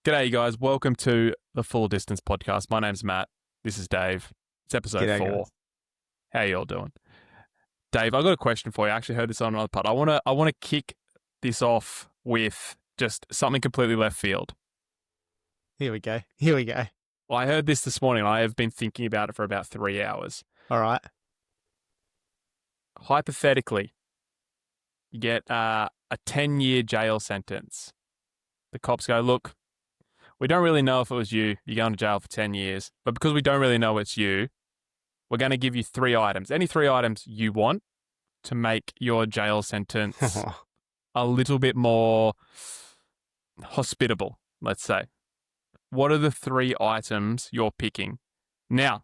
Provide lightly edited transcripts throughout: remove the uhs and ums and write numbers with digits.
G'day, you guys. Welcome to the Full Distance Podcast. My name's Matt. This is Dave. It's episode G'day, 4. guys. How you all doing? Dave, I've got a question for you. I actually heard this on another pod. I want to kick this off with just something completely left field. Here we go. Well, I heard this morning. I have been thinking about it for about 3 hours. All right. Hypothetically, you get a 10-year jail sentence. The cops go, look, we don't really know if it was you. You're going to jail for 10 years. But because we don't really know it's you, we're going to give you 3 items. Any 3 items you want to make your jail sentence a little bit more hospitable, let's say. What are the 3 items you're picking? Now,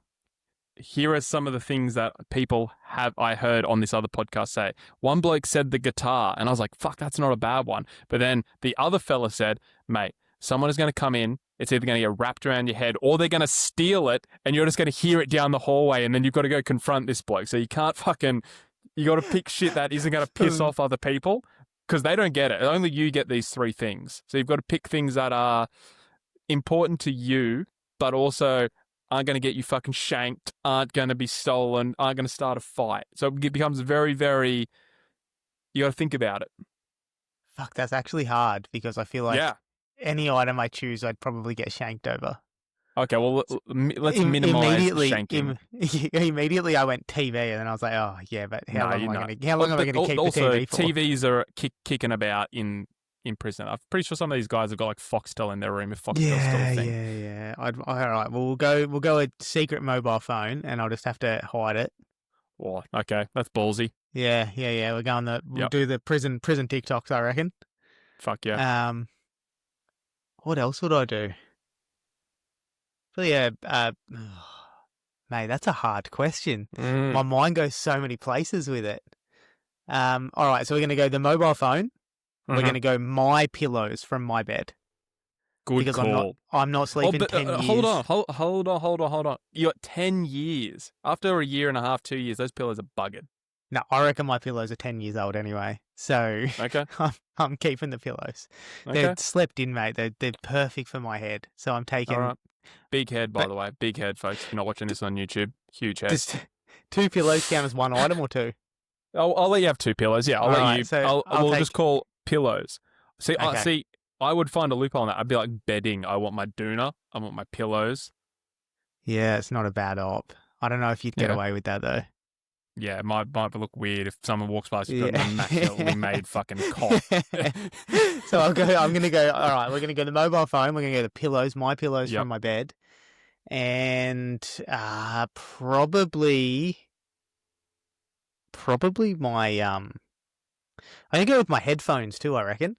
here are some of the things that I heard on this other podcast say. One bloke said the guitar, and I was like, fuck, that's not a bad one. But then the other fella said, mate, someone is going to come in, it's either going to get wrapped around your head or they're going to steal it and you're just going to hear it down the hallway and then you've got to go confront this bloke. So you can't you got to pick shit that isn't going to piss off other people because they don't get it. Only you get these 3 things. So you've got to pick things that are important to you, but also aren't going to get you fucking shanked, aren't going to be stolen, aren't going to start a fight. So it becomes very, very, you got to think about it. Fuck, that's actually hard because I feel like any item I choose, I'd probably get shanked over. Okay, well, let's minimize shanking. Immediately I went TV and then I was like, oh, yeah, but how long am I going to keep also, the TV for? TVs are kicking about in prison. I'm pretty sure some of these guys have got like Foxtel in their room if Foxtel's still a thing. Yeah. All right, well, we'll go a secret mobile phone and I'll just have to hide it. Oh, okay, that's ballsy. Yeah. We'll do the prison TikToks, I reckon. Fuck yeah. What else would I do? But yeah, mate, that's a hard question. My mind goes so many places with it. All right, so we're going to go the mobile phone. We're going to go my pillows from my bed. Good because call. I'm not sleeping 10 years. Hold on. You got 10 years. After a year and a half, 2 years, those pillows are buggered. No, I reckon my pillows are 10 years old anyway. So okay. I'm keeping the pillows. Okay. They're slept in, mate. They're perfect for my head. So I'm taking... All right. Big head, by the way. Big head, folks. If you're not watching this on YouTube, huge head. Does 2 pillows count as one item or 2? I'll let you have 2 pillows. Yeah, we'll just call pillows. See, okay. I would find a loophole on that. I'd be like bedding. I want my doona. I want my pillows. Yeah, it's not a bad op. I don't know if you'd get away with that though. Yeah, it might look weird if someone walks past you got an immaculately made fucking cot. So I'm going to go, all right, we're going to go the mobile phone. We're going to go the pillows, my pillows from my bed. And probably my, I'm going to go with my headphones too, I reckon.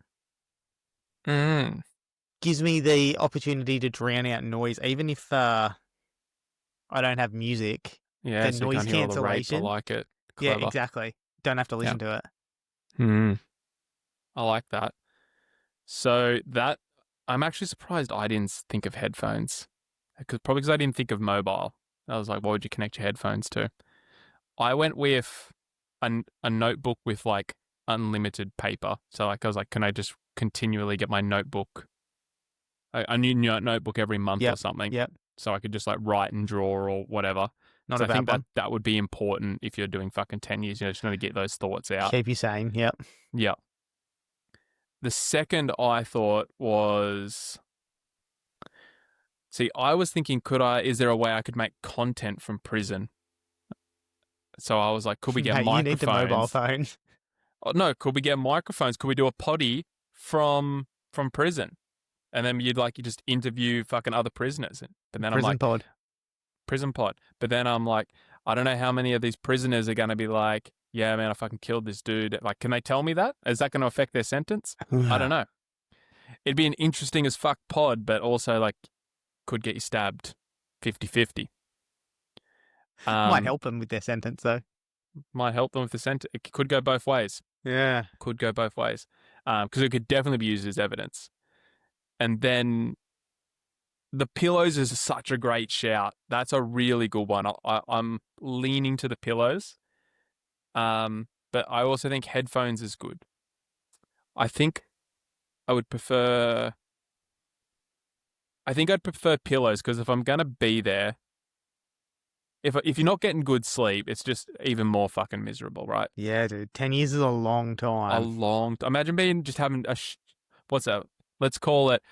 Gives me the opportunity to drown out noise, even if I don't have music. Yeah, the so noise you can't hear all the rape. cancellation. I like it. Clever. Yeah, exactly. Don't have to listen to it. I like that. So that I'm actually surprised I didn't think of headphones, probably because I didn't think of mobile. I was like, what would you connect your headphones to? I went with a notebook with like unlimited paper. So like I was like, can I just continually get my notebook, a new notebook every month or something? Yep. So I could just like write and draw or whatever. Not so a bad I think one. that would be important if you're doing fucking 10 years. You're just going to get those thoughts out. Keep you sane. Yep. Yep. The second I thought was, I was thinking, is there a way I could make content from prison? So I was like, could we get microphones? You need the mobile phone. Oh, no, could we get microphones? Could we do a potty from prison? And then you just interview fucking other prisoners. But then Prison pod. But then I'm like, I don't know how many of these prisoners are going to be like, yeah, man, I fucking killed this dude. Like, can they tell me that? Is that going to affect their sentence? I don't know. It'd be an interesting as fuck pod, but also like could get you stabbed 50-50. Might help them with their sentence though. Might help them with the sentence. It could go both ways. Yeah. Could go both ways. Because it could definitely be used as evidence. And then the pillows is such a great shout. That's a really good one. I'm leaning to the pillows. But I also think headphones is good. I think I would prefer I think I'd prefer pillows because if I'm gonna be there, if you're not getting good sleep, it's just even more fucking miserable, right? Yeah, dude. 10 years is a long time. Imagine being just having what's that? Let's call it.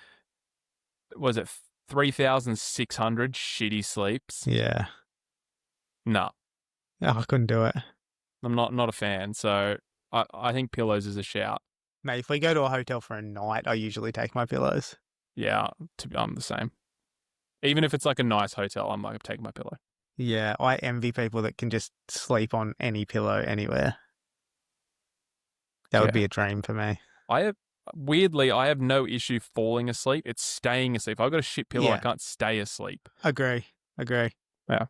Was it 3,600 shitty sleeps? Yeah. No, Oh, I couldn't do it. I'm not a fan. So I think pillows is a shout. Mate, if we go to a hotel for a night, I usually take my pillows. Yeah, I'm the same. Even if it's like a nice hotel, I'm like taking my pillow. Yeah, I envy people that can just sleep on any pillow anywhere. That would be a dream for me. Weirdly, I have no issue falling asleep. It's staying asleep. If I've got a shit pillow, I can't stay asleep. Agree. Yeah.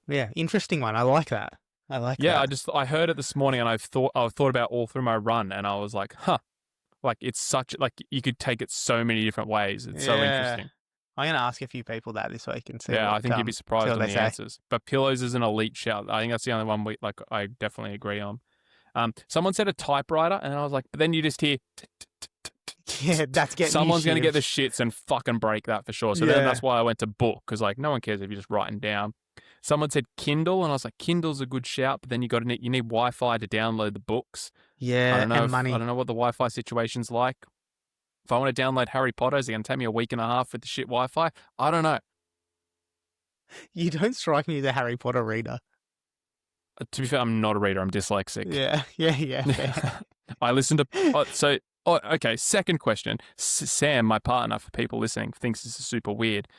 Yeah, interesting one. I like that. Yeah, I heard it this morning and I thought about all through my run and I was like, huh. Like it's such like you could take it so many different ways. It's so interesting. I'm gonna ask a few people that this week and see. Yeah, I think you'd be surprised on the say. answers. But pillows is an elite shout. I think that's the only one I definitely agree on. Someone said a typewriter, and I was like, but then you just hear. Yeah, that's getting. Someone's gonna get the shits and fucking break that for sure. So then that's why I went to book because like no one cares if you're just writing down. Someone said Kindle, and I was like, Kindle's a good shout, but then you need Wi-Fi to download the books. Yeah, and money. I don't know what the Wi-Fi situation's like. If I want to download Harry Potter, is it going to take me a week and a half with the shit Wi-Fi? I don't know. You don't strike me as a Harry Potter reader. To be fair, I'm not a reader. I'm dyslexic. Yeah. I listen to... okay, second question. Sam, my partner, for people listening, thinks this is super weird.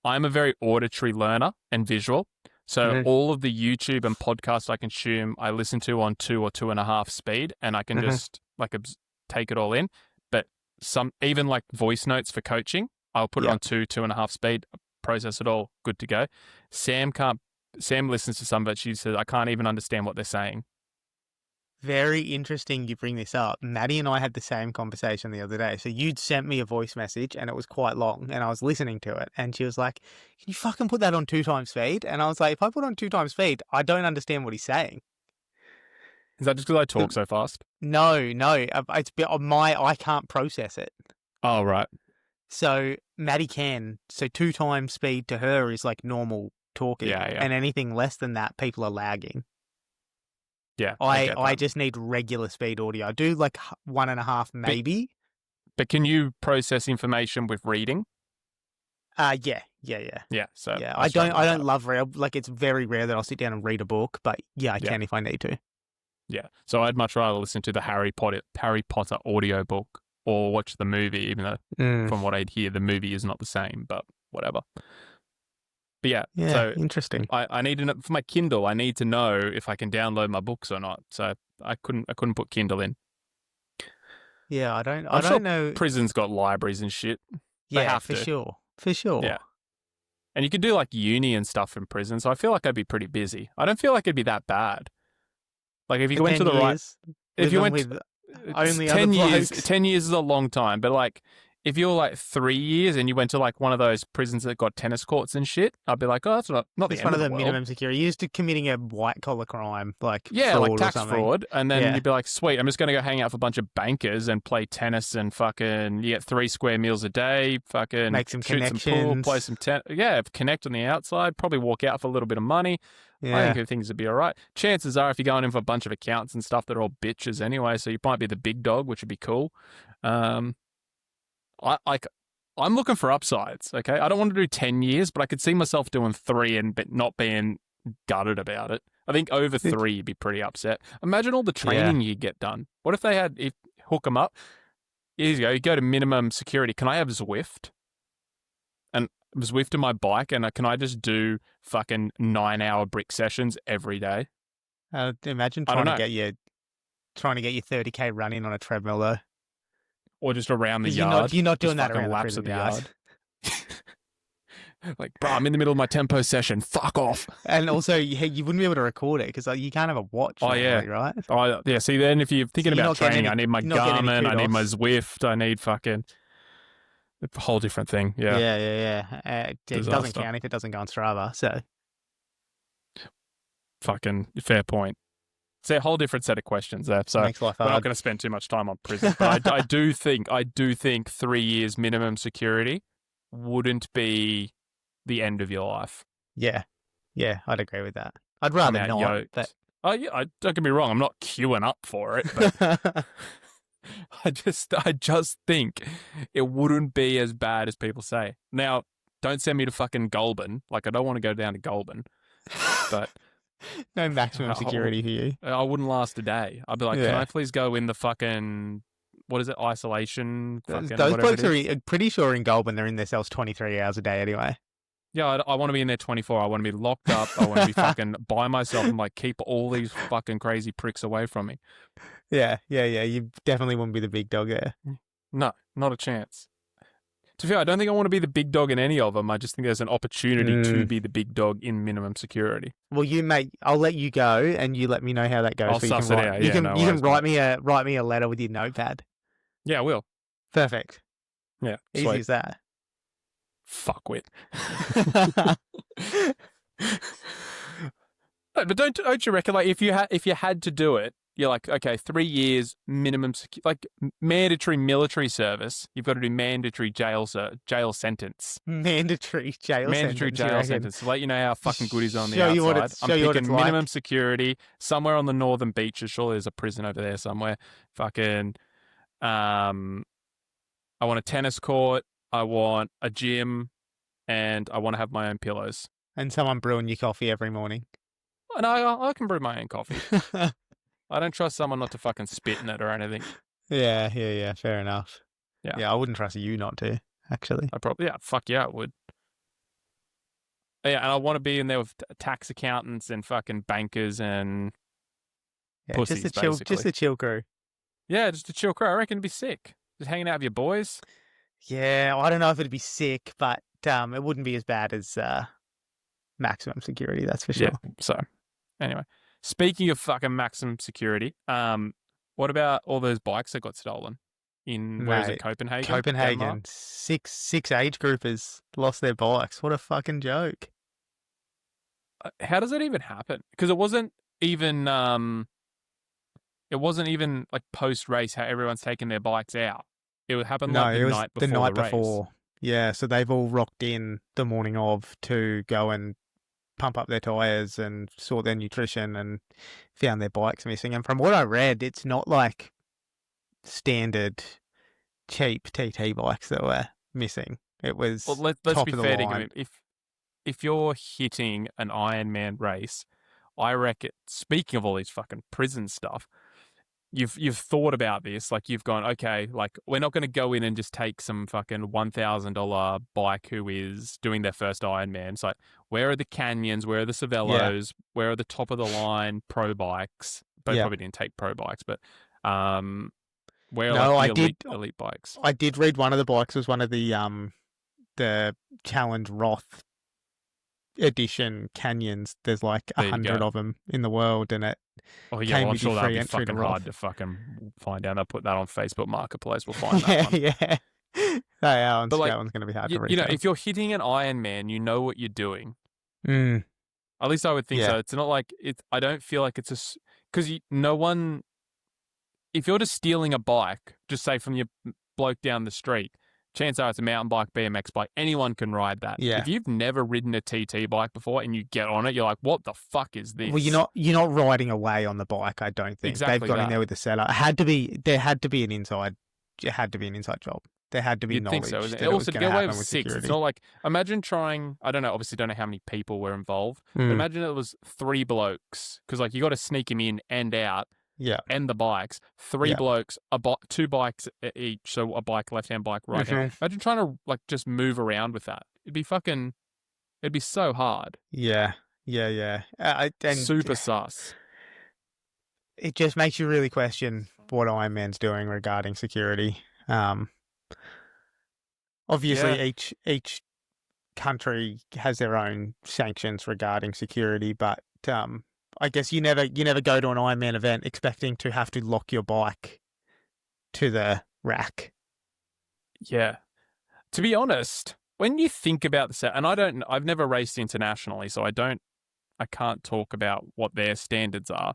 I'm a very auditory learner and visual. So all of the YouTube and podcasts I consume, I listen to on 2 or 2.5 speed, and I can just take it all in. But even like voice notes for coaching, I'll put it on 2.5 speed, process it all, good to go. Sam listens to some of it. She says, I can't even understand what they're saying. Very interesting you bring this up. Maddie and I had the same conversation the other day. So you'd sent me a voice message and it was quite long and I was listening to it and she was like, can you fucking put that on 2 times speed? And I was like, if I put it on 2 times speed, I don't understand what he's saying. Is that just because I talk so fast? No. It's I can't process it. Oh, right. So Maddie can. So 2 times speed to her is like normal talking. Yeah. And anything less than that, people are lagging. Yeah. I just need regular speed audio. I do like 1.5 maybe. But can you process information with reading? Yeah. So yeah, I don't love read. Like it's very rare that I'll sit down and read a book, but I can if I need to. Yeah. So I'd much rather listen to the Harry Potter audiobook or watch the movie, even though from what I'd hear, the movie is not the same, but whatever. But yeah, so interesting. I need to know for my Kindle. I need to know if I can download my books or not. So I couldn't put Kindle in. Yeah, I don't know. Prison's got libraries and shit. Yeah, for sure. Yeah, and you could do like uni and stuff in prison. So I feel like I'd be pretty busy. I don't feel like it'd be that bad. Like if you went to the right, if you went with only 10 years, 10 years is a long time. But like if you're like 3 years and you went to like one of those prisons that got tennis courts and shit, I'd be like, oh, that's not the end one of the world. minimum security. You're just committing a white collar crime, like fraud like tax or fraud, and then you'd be like, sweet, I'm just going to go hang out with a bunch of bankers and play tennis and fucking you get 3 square meals a day, fucking make some shoot connections, some pool, play some connect on the outside, probably walk out for a little bit of money. I think things would be all right. Chances are, if you're going in for a bunch of accounts and stuff, they're all bitches anyway, so you might be the big dog, which would be cool. I'm looking for upsides, okay? I don't want to do 10 years, but I could see myself doing 3 but not being gutted about it. I think over 3, you'd be pretty upset. Imagine all the training you get done. What if they hook them up? Here you go. You go to minimum security. Can I have Zwift? And Zwift in my bike, and can I just do fucking 9-hour brick sessions every day? Imagine trying to get your 30K run in on a treadmill, though. Or just around the yard. You're not doing that around laps the of the yard. Like, bro, I'm in the middle of my tempo session. Fuck off. And also, you wouldn't be able to record it because you can't have a watch. Right? Oh, yeah. See, then if you're thinking about training, I need my Garmin, I need my Zwift, I need fucking a whole different thing. Yeah. It doesn't count if it doesn't go on Strava. So, fucking fair point. It's a whole different set of questions there. So Makes life we're not hard. going to spend too much time on prison. But I do think 3 years minimum security wouldn't be the end of your life. Yeah. Yeah, I'd agree with that. I'd Come rather out not, yoked. but Oh yeah, don't get me wrong. I'm not queuing up for it, but I just think it wouldn't be as bad as people say. Now, don't send me to fucking Goulburn. Like, I don't want to go down to Goulburn, but no maximum security for you. I wouldn't last a day. I'd be like, can Yeah. I please go in the fucking, what is it, isolation? Those Fucking blokes are pretty sure in Goulburn they're in their cells 23 hours a day anyway. Yeah, I want to be in there 24. I want to be locked up. I want to be fucking by myself and like keep all these fucking crazy pricks away from me. Yeah. You definitely wouldn't be the big dog there. No, not a chance. To be fair, I don't think I want to be the big dog in any of them. I just think there's an opportunity to be the big dog in minimum security. Well, I'll let you go, and you let me know how that goes. I'll suss it out. You Yeah, no can worries, write me a letter with your notepad. Yeah, I will. Perfect. Yeah, Easy sweet. as that. Fuckwit. But don't you reckon, like, if you had to do it, you're like, okay, 3 years minimum, like mandatory military service. You've got to do mandatory jail sentence. Mandatory jail sentence. To let you know how fucking good he's on the Show you what outside. it's- I'm picking like. minimum security somewhere on the northern beaches. Surely there's a prison over there somewhere. Fucking, I want a tennis court. I want a gym, and I want to have my own pillows. And someone brewing your coffee every morning. And I can brew my own coffee. I don't trust someone not to fucking spit in it or anything. Yeah. Fair enough. Yeah. Yeah, I wouldn't trust you not to, actually. Fuck yeah, I would. Yeah, and I want to be in there with tax accountants and fucking bankers and pussies, just a chill crew. Yeah, just a chill crew. I reckon it'd be sick. Just hanging out with your boys. Yeah, I don't know if it'd be sick, but it wouldn't be as bad as maximum security, that's for sure. Yeah, so anyway. Speaking of fucking maximum security, what about all those bikes that got stolen in, where is it, Copenhagen? Copenhagen. Denmark? Six age groupers lost their bikes. What a fucking joke. How does that even happen? Because it wasn't even like post race how everyone's taking their bikes out. It would happen like the night before. Race. Yeah, so they've all rocked in the morning of to go and pump up their tyres and sort their nutrition and found their bikes missing. And from what I read, it's not like standard cheap TT bikes that were missing. It was let's top be of the fair line. to him. If you're hitting an Ironman race, I reckon, speaking of all these fucking prison stuff, you've thought about this. Like, you've gone, okay, like, we're not going to go in and just take some fucking $1,000 bike who is doing their first Ironman. It's like, where are the Canyons? Where are the Savellos? Yeah. Where are the top of the line pro bikes? But probably didn't take pro bikes, but where are the elite bikes? I did read one of the bikes was one of the Challenge Roth edition Canyons. There's like 100 of them in the world, and it I'm sure that'd be fucking hard to fucking find out. They'll put that on Facebook Marketplace. We'll find that one. Yeah. That one's going to be hard to read. You know, if you're hitting an Ironman, you know what you're doing. Mm. At least I would think so. It's not like I don't feel like it's because no one. If you're just stealing a bike, just say from your bloke down the street, chances are it's a mountain bike, BMX bike. Anyone can ride that. Yeah. If you've never ridden a TT bike before and you get on it, you're like, what the fuck is this? Well, you're not riding away on the bike, I don't think. Exactly. They've got in there with the setup. There had to be an inside job. There had to be knowledge. Think so, that also, to get away with 6, security. It's not like, imagine trying, I don't know how many people were involved, but imagine it was 3 blokes, because like you got to sneak them in and out. Yeah. And the bikes, 3 blokes, 2 bikes each, so a bike, left-hand bike, right-hand. Imagine trying to like just move around with that. It'd be so hard. Yeah. And super sus. It just makes you really question what Ironman's doing regarding security. Obviously, each country has their own sanctions regarding security, but I guess you never go to an Ironman event expecting to have to lock your bike to the rack. Yeah. To be honest, when you think about the set, and I've never raced internationally, so I can't talk about what their standards are.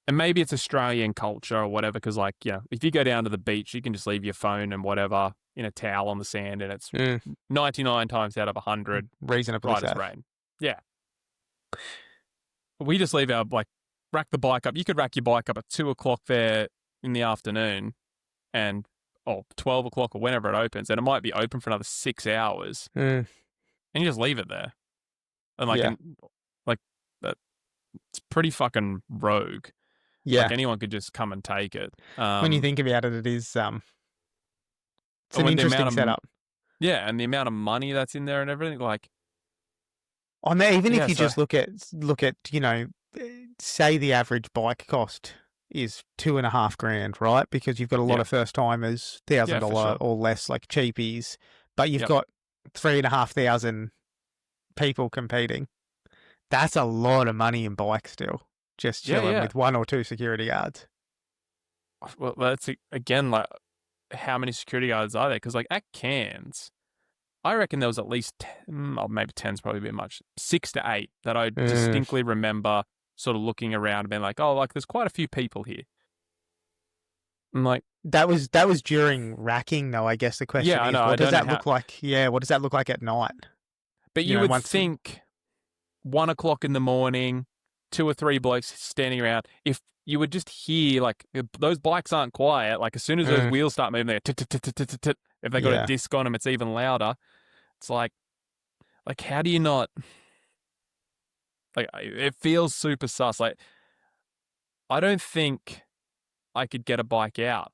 and maybe it's Australian culture or whatever, because like, if you go down to the beach, you can just leave your phone and whatever in a towel on the sand, and it's 99 times out of 100 reasonably right as safe. rain. Yeah. We just leave our, like, rack the bike up. You could rack your bike up at 2 o'clock there in the afternoon and, 12 o'clock or whenever it opens, and it might be open for another 6 hours, and you just leave it there. And like, Yeah. that, it's pretty fucking rogue. Yeah. Like, anyone could just come and take it. When you think about it, it is, it's an when the interesting amount of setup. Yeah, and the amount of money that's in there and everything, like, I mean, even Yeah, if you so- just look at, say the average bike cost is $2,500, right? Because you've got a lot Yeah. of first timers, $1,000 sure. or less, like cheapies, but you've Yep. got 3,500 people competing. That's a lot of money in bikes still, just Yeah, chilling yeah. with 1 or 2 security guards. Well, that's again, like, how many security guards are there? Because like at Cairns, I reckon there was at least 10, or maybe 10's probably a bit much, 6 to 8 that I distinctly remember sort of looking around and being like, oh, like there's quite a few people here. I'm like, That was during racking, though. I guess the question Yeah, I is, know, I what does don't know that look like? Yeah, what does that look like at night? but You you know, would once- think 1 o'clock in the morning, 2 or 3 blokes standing around. If you would just hear, like, those bikes aren't quiet. Like, as soon as those wheels start moving, they're tit-tit-tit-tit-tit. If they got Yeah. a disc on them, it's even louder. It's like, how do you not? Like, it feels super sus. Like, I don't think I could get a bike out.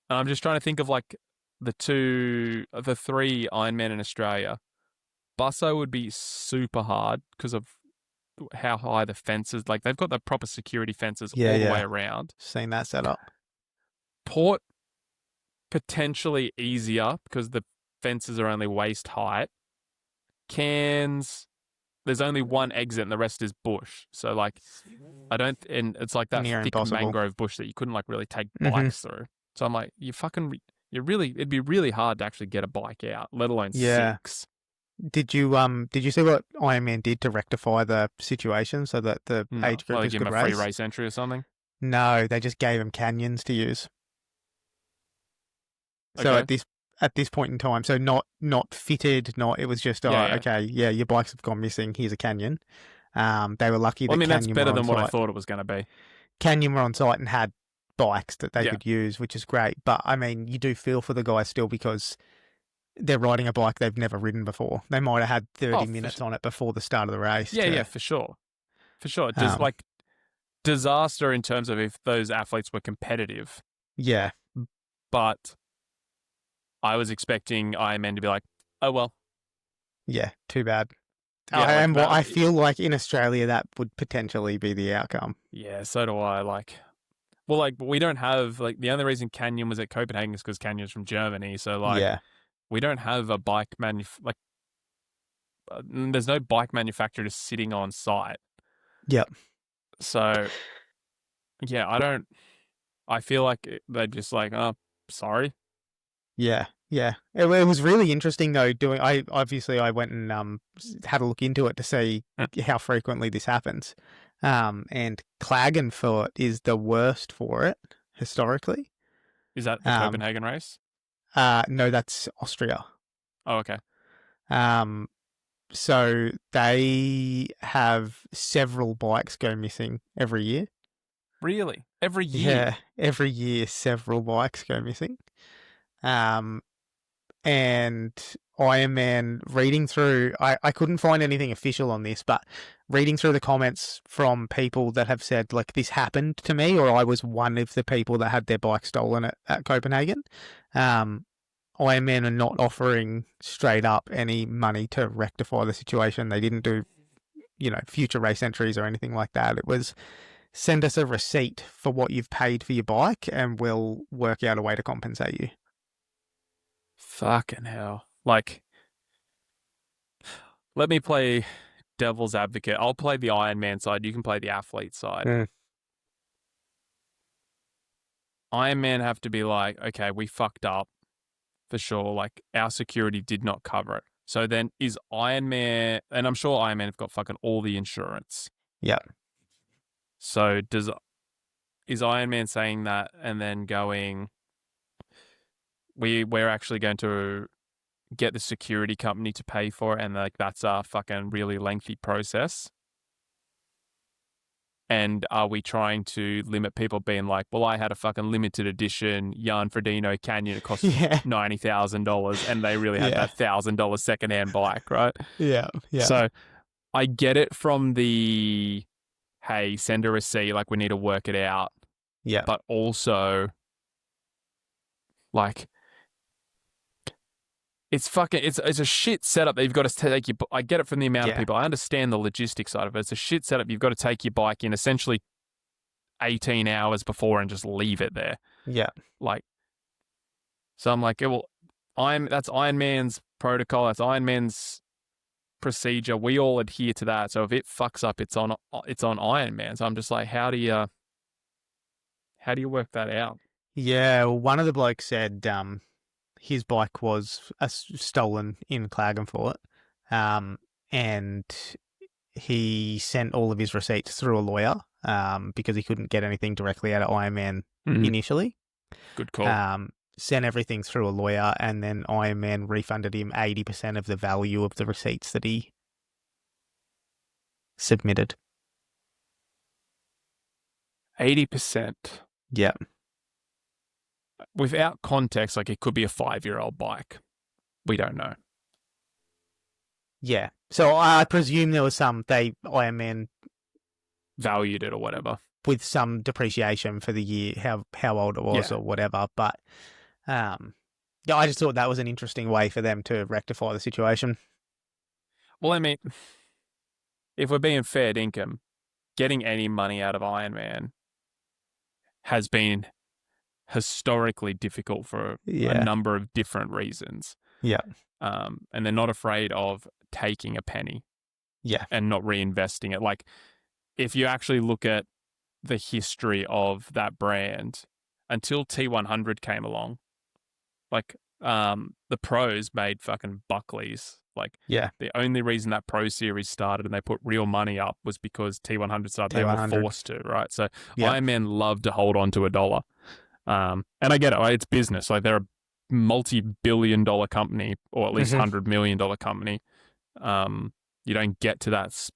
And I'm just trying to think of, like, the 3 Ironman in Australia. Busso would be super hard because of how high the fences, like, they've got the proper security fences all the way around. Seen that setup. Port, potentially easier because the fences are only waist height. Cairns, there's only one exit and the rest is bush. So like, and it's like that Near thick impossible. mangrove bush that you couldn't like really take bikes through. So I'm like, it'd be really hard to actually get a bike out, let alone 6. Did you see what Ironman did to rectify the situation so that the age Like, groupers give could them a free race? race entry or something. No, they just gave them canyons to use. So Okay. at this point in time, so not fitted, it was just okay, your bikes have gone missing. Here's a canyon. They were lucky that Well, I mean, that's Canyon better were on than what I site. thought it was going to be. Canyon were on site and had bikes that they Yeah. could use, which is great. But I mean, you do feel for the guys still because they're riding a bike they've never ridden before. They might have had 30 minutes on it before the start of the race. Yeah, for sure. For sure. Just like disaster in terms of if those athletes were competitive. Yeah. But I was expecting Ironman to be like, oh, well. Yeah, too bad. Yeah, I feel like in Australia that would potentially be the outcome. Yeah, so do I. Like, well, like, we don't have, like, the only reason Canyon was at Copenhagen is because Canyon's from Germany. So, like, we don't have a bike there's no bike manufacturer just sitting on site. Yep. So, yeah, I feel like they're just like, oh, sorry. Yeah. It was really interesting though. I went and had a look into it to see how frequently this happens. And Klagenfurt is the worst for it historically. Is that the Copenhagen race? No, that's Austria. Oh, okay. So they have several bikes go missing every year. Really? Every year? Yeah, every year several bikes go missing. And Ironman, reading through, I couldn't find anything official on this, but reading through the comments from people that have said, like, this happened to me, or I was one of the people that had their bike stolen at Copenhagen, Ironman are not offering straight up any money to rectify the situation. They didn't do, future race entries or anything like that. It was, send us a receipt for what you've paid for your bike and we'll work out a way to compensate you. Fucking hell. Like, let me play devil's advocate. I'll play the Ironman side. You can play the athlete side. Ironman have to be like, okay, we fucked up for sure. Like, our security did not cover it. So then is Ironman, and I'm sure Ironman have got fucking all the insurance. Yeah. So is Ironman saying that and then going, we're actually going to get the security company to pay for it, and like that's a fucking really lengthy process? And are we trying to limit people being like, well, I had a fucking limited edition Jan Frodeno Canyon, it cost Yeah. $90,000, and they really had Yeah. that $1,000 secondhand bike, right? Yeah. Yeah. So I get it from the, hey, send a receipt, like we need to work it out. Yeah. But also, like, it's a shit setup that you've got to take your. I get it from the amount of Yeah. people. I understand the logistics side of it. It's a shit setup. You've got to take your bike in essentially 18 hours before and just leave it there. Yeah. Like, so I'm like, well, that's Ironman's protocol. That's Ironman's procedure. We all adhere to that. So if it fucks up, it's on Ironman. So I'm just like, how do you work that out? Yeah. Well, one of the blokes said his bike was stolen in Klagenfurt, and he sent all of his receipts through a lawyer because he couldn't get anything directly out of Ironman initially. Good call. Sent everything through a lawyer, and then Ironman refunded him 80% of the value of the receipts that he submitted. 80%. Yeah. Without context, like it could be a 5-year-old bike. We don't know. Yeah. So I presume there was Ironman Valued it or whatever. with some depreciation for the year, how old it was or whatever. But yeah, I just thought that was an interesting way for them to rectify the situation. Well, I mean, if we're being fair dinkum, getting any money out of Ironman has been historically difficult for a number of different reasons. Yeah. And they're not afraid of taking a penny. Yeah. And not reinvesting it. Like, if you actually look at the history of that brand, until T100 came along, like, the pros made fucking Buckleys. Like, the only reason that Pro Series started and they put real money up was because T100 started. They were forced to, right? So Ironman love to hold on to a dollar. And I get it, right? It's business. Like, they're a multi-billion-dollar company, or at least $100 million company. You don't get to that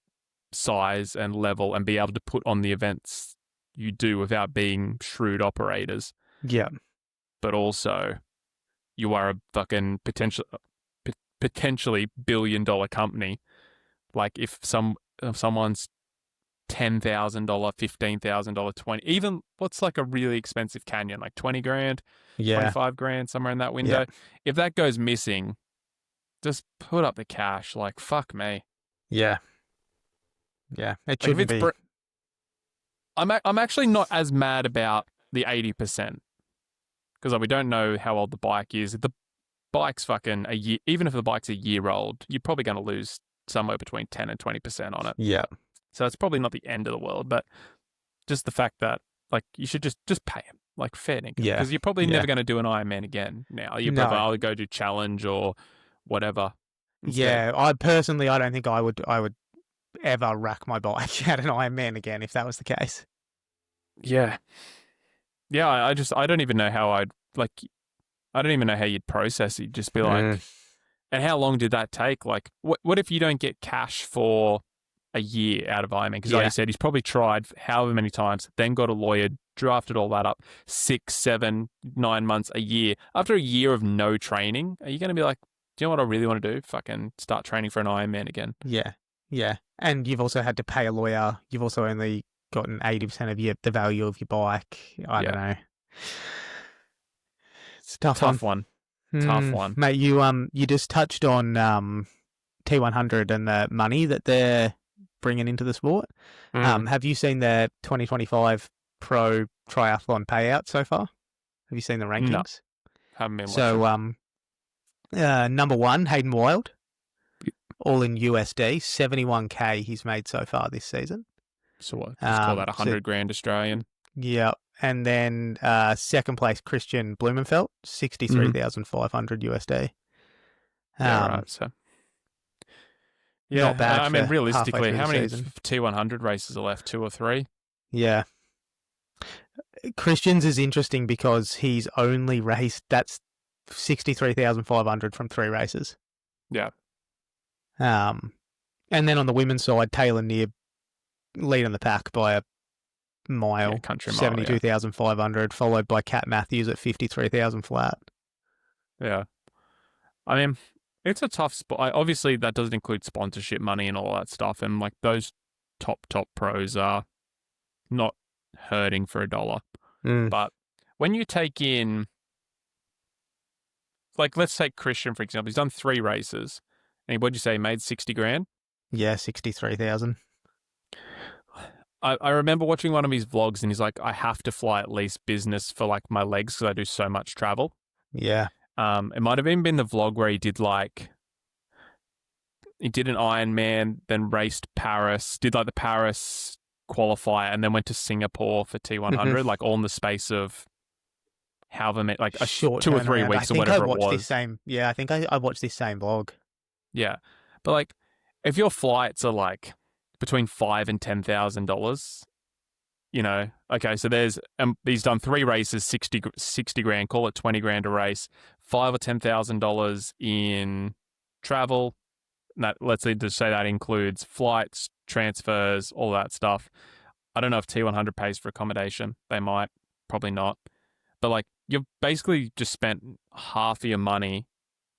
size and level and be able to put on the events you do without being shrewd operators. Yeah. But also, you are a fucking potentially billion-dollar company. Like, if someone's $10,000, $15,000, $20,000, even what's like a really expensive canyon, like $20,000, $25,000, somewhere in that window. If that goes missing, just put up the cash. Like, fuck me. Yeah. Yeah. It shouldn't be. I'm actually not as mad about the 80% because we don't know how old the bike is. If the bike's fucking a year, even if the bike's a year old, you're probably going to lose somewhere between 10 and 20% on it. Yeah. So it's probably not the end of the world, but just the fact that, like, you should just pay him, like, fair income. Yeah. Because you're probably never going to do an Ironman again now. You're probably either go do challenge or whatever instead. Yeah. I don't think I would ever rack my bike at an Ironman again if that was the case. Yeah. Yeah, I don't even know how I don't even know how you'd process it. You'd just be like, and how long did that take? Like, what if you don't get cash for a year out of Ironman? Because like you said, he's probably tried however many times, then got a lawyer, drafted all that up, 6, 7, 9 months, a year. After a year of no training, are you going to be like, do you know what I really want to do? Fucking start training for an Ironman again. Yeah. Yeah. And you've also had to pay a lawyer. You've also only gotten 80% of the value of your bike. I don't know. It's a tough one. Tough one. Mate, you just touched on T100 and the money that they're bringing into the sport. Have you seen their 2025 pro triathlon payout so far? Have you seen the rankings? No, haven't been watching. So, number 1, Hayden Wild, all in USD, 71K he's made so far this season. So what? Just call that $100,000 Australian. Yeah. And then second place, Christian Blumenfeld, 63,500 USD. Right. So, not bad. I mean, realistically, how many T100 races are left? 2 or 3? Yeah. Christian's is interesting because he's only raced, that's 63,500 from 3 races. Yeah. And then on the women's side, Taylor Neer leading the pack by a mile, country mile, 72,500, followed by Kat Matthews at 53,000 flat. Yeah. I mean, it's a tough spot. Obviously, that doesn't include sponsorship money and all that stuff. And like those top pros are not hurting for a dollar. But when you take in, like, let's take Christian, for example. He's done 3 races. And what'd you say, he made 60 grand? Yeah, 63,000. I remember watching one of his vlogs and he's like, I have to fly at least business for like my legs because I do so much travel. Yeah. It might have even been the vlog where he did an Ironman, then raced Paris, did like the Paris qualifier, and then went to Singapore for T100, like all in the space of however many, like a short 2 or 3 weeks or whatever it was. I think I watched this same vlog. Yeah, but like if your flights are like between $5,000 and $10,000, you know, okay, so there's he's done 3 races, 60 grand, call it 20 grand a race, $5,000 or $10,000 in travel. That, let's just say that includes flights, transfers, all that stuff. I don't know if T100 pays for accommodation. They might, probably not. But like you've basically just spent half of your money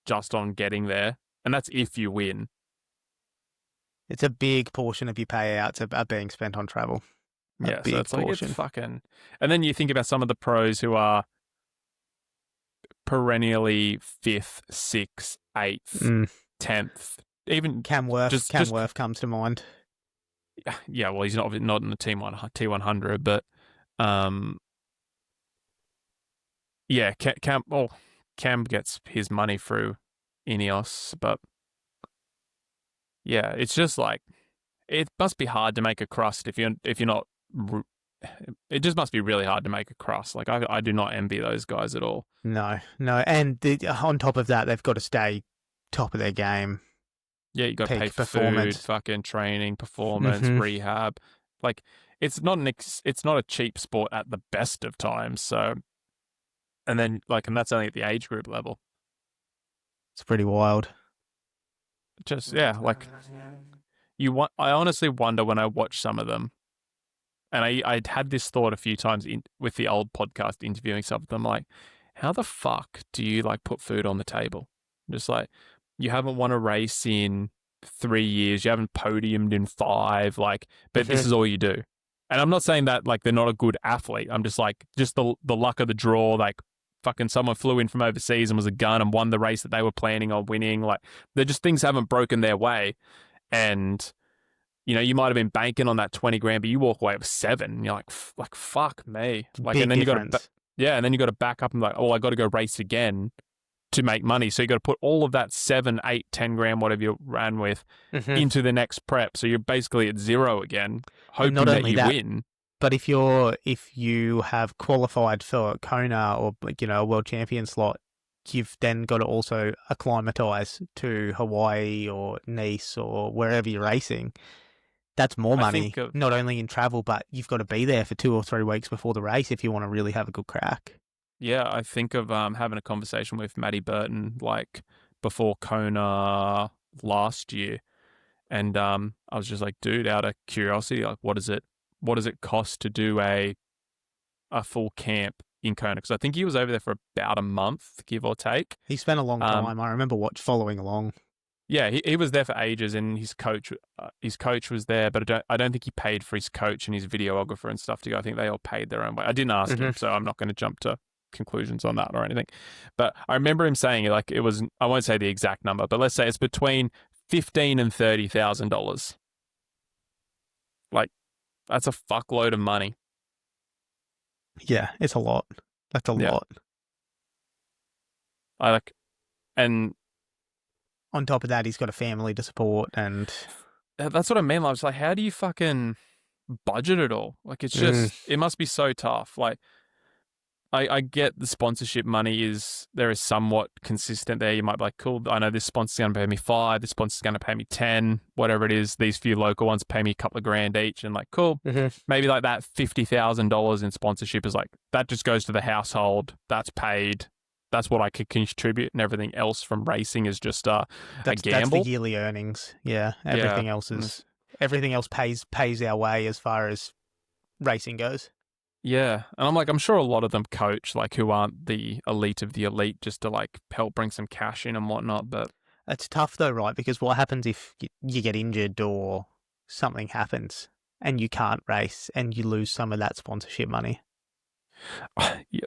just on getting there, and that's if you win. It's a big portion of your payouts are being spent on travel. Yeah, so it's portion. Like it's fucking. And then you think about some of the pros who are perennially 5th, 6th, 8th, 10th. Even Cam Worth comes to mind. Yeah, well, he's not in the T100, but yeah, Cam gets his money through Ineos, but yeah, it's just like it must be hard to make a crust if you're not. It just must be really hard to make a crust. Like I do not envy those guys at all. No, and on top of that, they've got to stay top of their game. Yeah, you got to pay for food, fucking training, performance, rehab. Like it's not a cheap sport at the best of times. So, and that's only at the age group level. It's pretty wild. Just like I honestly wonder when I watch some of them, and I'd had this thought a few times with the old podcast interviewing some of them, like, how the fuck do you like put food on the table? Just like, you haven't won a race in 3 years, you haven't podiumed in 5, like, but this is all you do. And I'm not saying that like they're not a good athlete. I'm just like, the luck of the draw, like fucking someone flew in from overseas and was a gun and won the race that they were planning on winning. Like, they're just things haven't broken their way. And, you know, you might have been banking on that 20 grand, but you walk away with 7. And you're like fuck me. Like, big and then difference. and then you got to back up and like, oh, I got to go race again to make money. So you got to put all of that 7, 8, 10 grand, whatever you ran with, into the next prep. So you're basically at 0 again, hoping that you win. But if you have qualified for Kona or, you know, a world champion slot, you've then got to also acclimatise to Hawaii or Nice or wherever you're racing. That's more money, not only in travel, but you've got to be there for 2 or 3 weeks before the race if you want to really have a good crack. Yeah, I think of having a conversation with Maddie Burton like before Kona last year, and I was just like, dude, out of curiosity, like, what does it cost to do a full camp in Kona? Because I think he was over there for about a month, give or take. He spent a long time. I remember following along. Yeah, he was there for ages, and his coach was there, but I don't think he paid for his coach and his videographer and stuff to go. I think they all paid their own way. I didn't ask him, so I'm not going to jump to conclusions on that or anything. But I remember him saying, like, it was, I won't say the exact number, but let's say it's between $15,000 and $30,000. Like, that's a fuckload of money. Yeah, it's a lot. That's a lot. And on top of that, he's got a family to support, and that's what I mean. I was like, how do you fucking budget it all? Like, it's just, it must be so tough. Like, I get the sponsorship money there is somewhat consistent there. You might be like, cool, I know this sponsor's going to pay me 5, this sponsor's going to pay me 10, whatever it is. These few local ones pay me a couple of grand each, and like, cool. Maybe like that $50,000 in sponsorship is like, that just goes to the household. That's paid. That's what I could contribute, and everything else from racing is just a gamble. That's the yearly earnings. Yeah, everything Yeah. else pays our way as far as racing goes. Yeah. And I'm like, I'm sure a lot of them coach, like, who aren't the elite of the elite, just to like help bring some cash in and whatnot. But It's tough though, right? Because what happens if you get injured or something happens and you can't race and you lose some of that sponsorship money? yeah,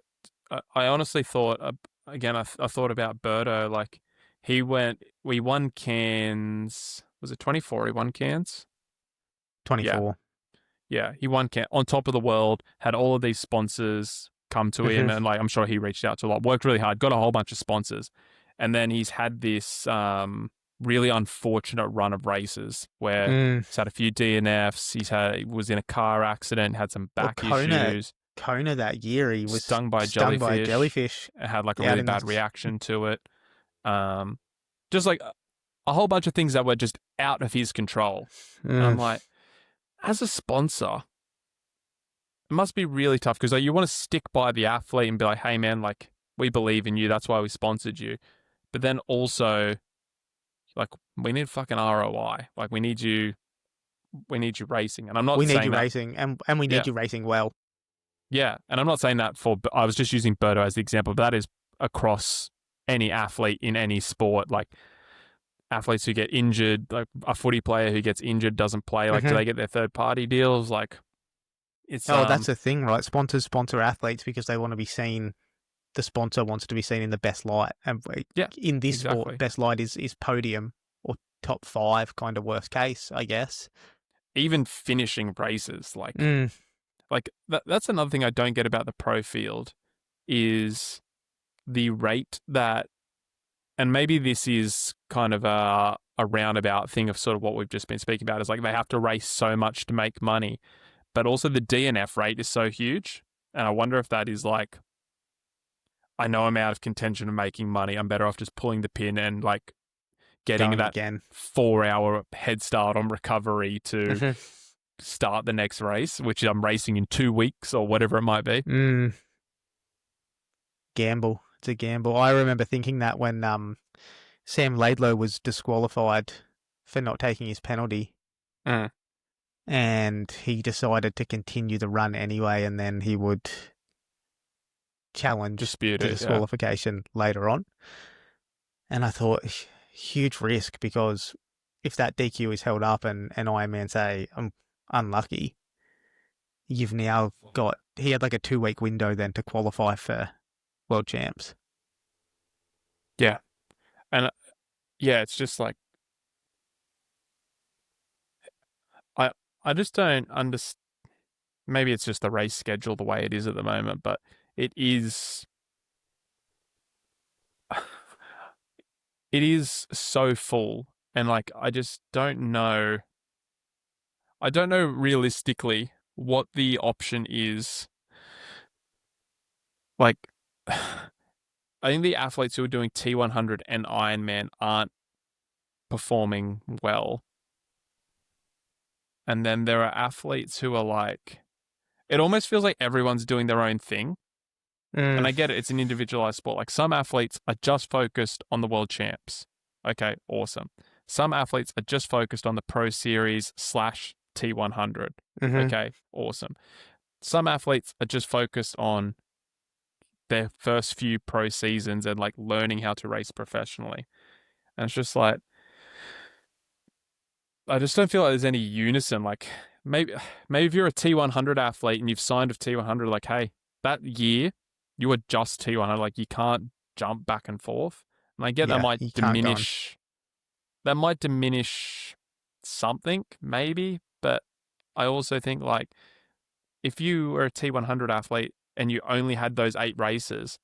I honestly thought, again, I thought about Berto. Like, we won Cairns. Was it 24? He won Cairns? 24. Yeah, he won Cairns on top of the world, had all of these sponsors come to him, and like, I'm sure he reached out to a lot, worked really hard, got a whole bunch of sponsors. And then he's had this really unfortunate run of races where he's had a few DNFs. He was in a car accident, had some back issues. Kona that year, he was stung by a jellyfish. Had like a really bad reaction to it. Just like a whole bunch of things that were just out of his control. And I'm like, as a sponsor, it must be really tough because like, you want to stick by the athlete and be like, hey man, like, we believe in you. That's why we sponsored you. But then also, like, we need fucking ROI. Like, we need you racing. And I'm not saying we need you racing, and we need you racing well. Yeah, and I'm not saying that I was just using Berto as the example, but that is across any athlete in any sport. Like, athletes who get injured, like a footy player who gets injured, doesn't play, like, do they get their third-party deals? Like, it's... that's the thing, right? Sponsors sponsor athletes because they want to be seen... The sponsor wants to be seen in the best light. And in this sport, best light is podium or top 5, kind of worst case, I guess. Even finishing races, like... Like, that's another thing I don't get about the pro field is the rate that... And maybe this is kind of a roundabout thing of sort of what we've just been speaking about, is like they have to race so much to make money. But also the DNF rate is so huge. And I wonder if that is like... I know I'm out of contention of making money. I'm better off just pulling the pin and like getting that 4-hour head start on recovery to start the next race, which I'm racing in 2 weeks or whatever it might be. Gamble. It's a gamble. I remember thinking that when Sam Laidlow was disqualified for not taking his penalty. And he decided to continue the run anyway, and then he would challenge the disqualification later on. And I thought, huge risk, because if that DQ is held up and Ironman say, I'm unlucky, you've now got... He had like a 2-week window then to qualify for world champs. Yeah. And it's just like... I just don't understand. Maybe it's just the race schedule the way it is at the moment, but it is so full, and like I just don't know. I don't know realistically what the option is. Like, I think the athletes who are doing T100 and Ironman aren't performing well. And then there are athletes who are like, it almost feels like everyone's doing their own thing. And I get it, it's an individualized sport. Like, some athletes are just focused on the world champs. Okay, awesome. Some athletes are just focused on the Pro Series / T100. Okay, awesome. Some athletes are just focused on their first few pro seasons and like learning how to race professionally. And it's just like, I just don't feel like there's any unison. Like, maybe if you're a T100 athlete and you've signed with T100, like, hey, that year you were just T100, like, you can't jump back and forth. And I get that might diminish. That might diminish something, maybe. But I also think, like, if you were a T100 athlete and you only had those 8 races,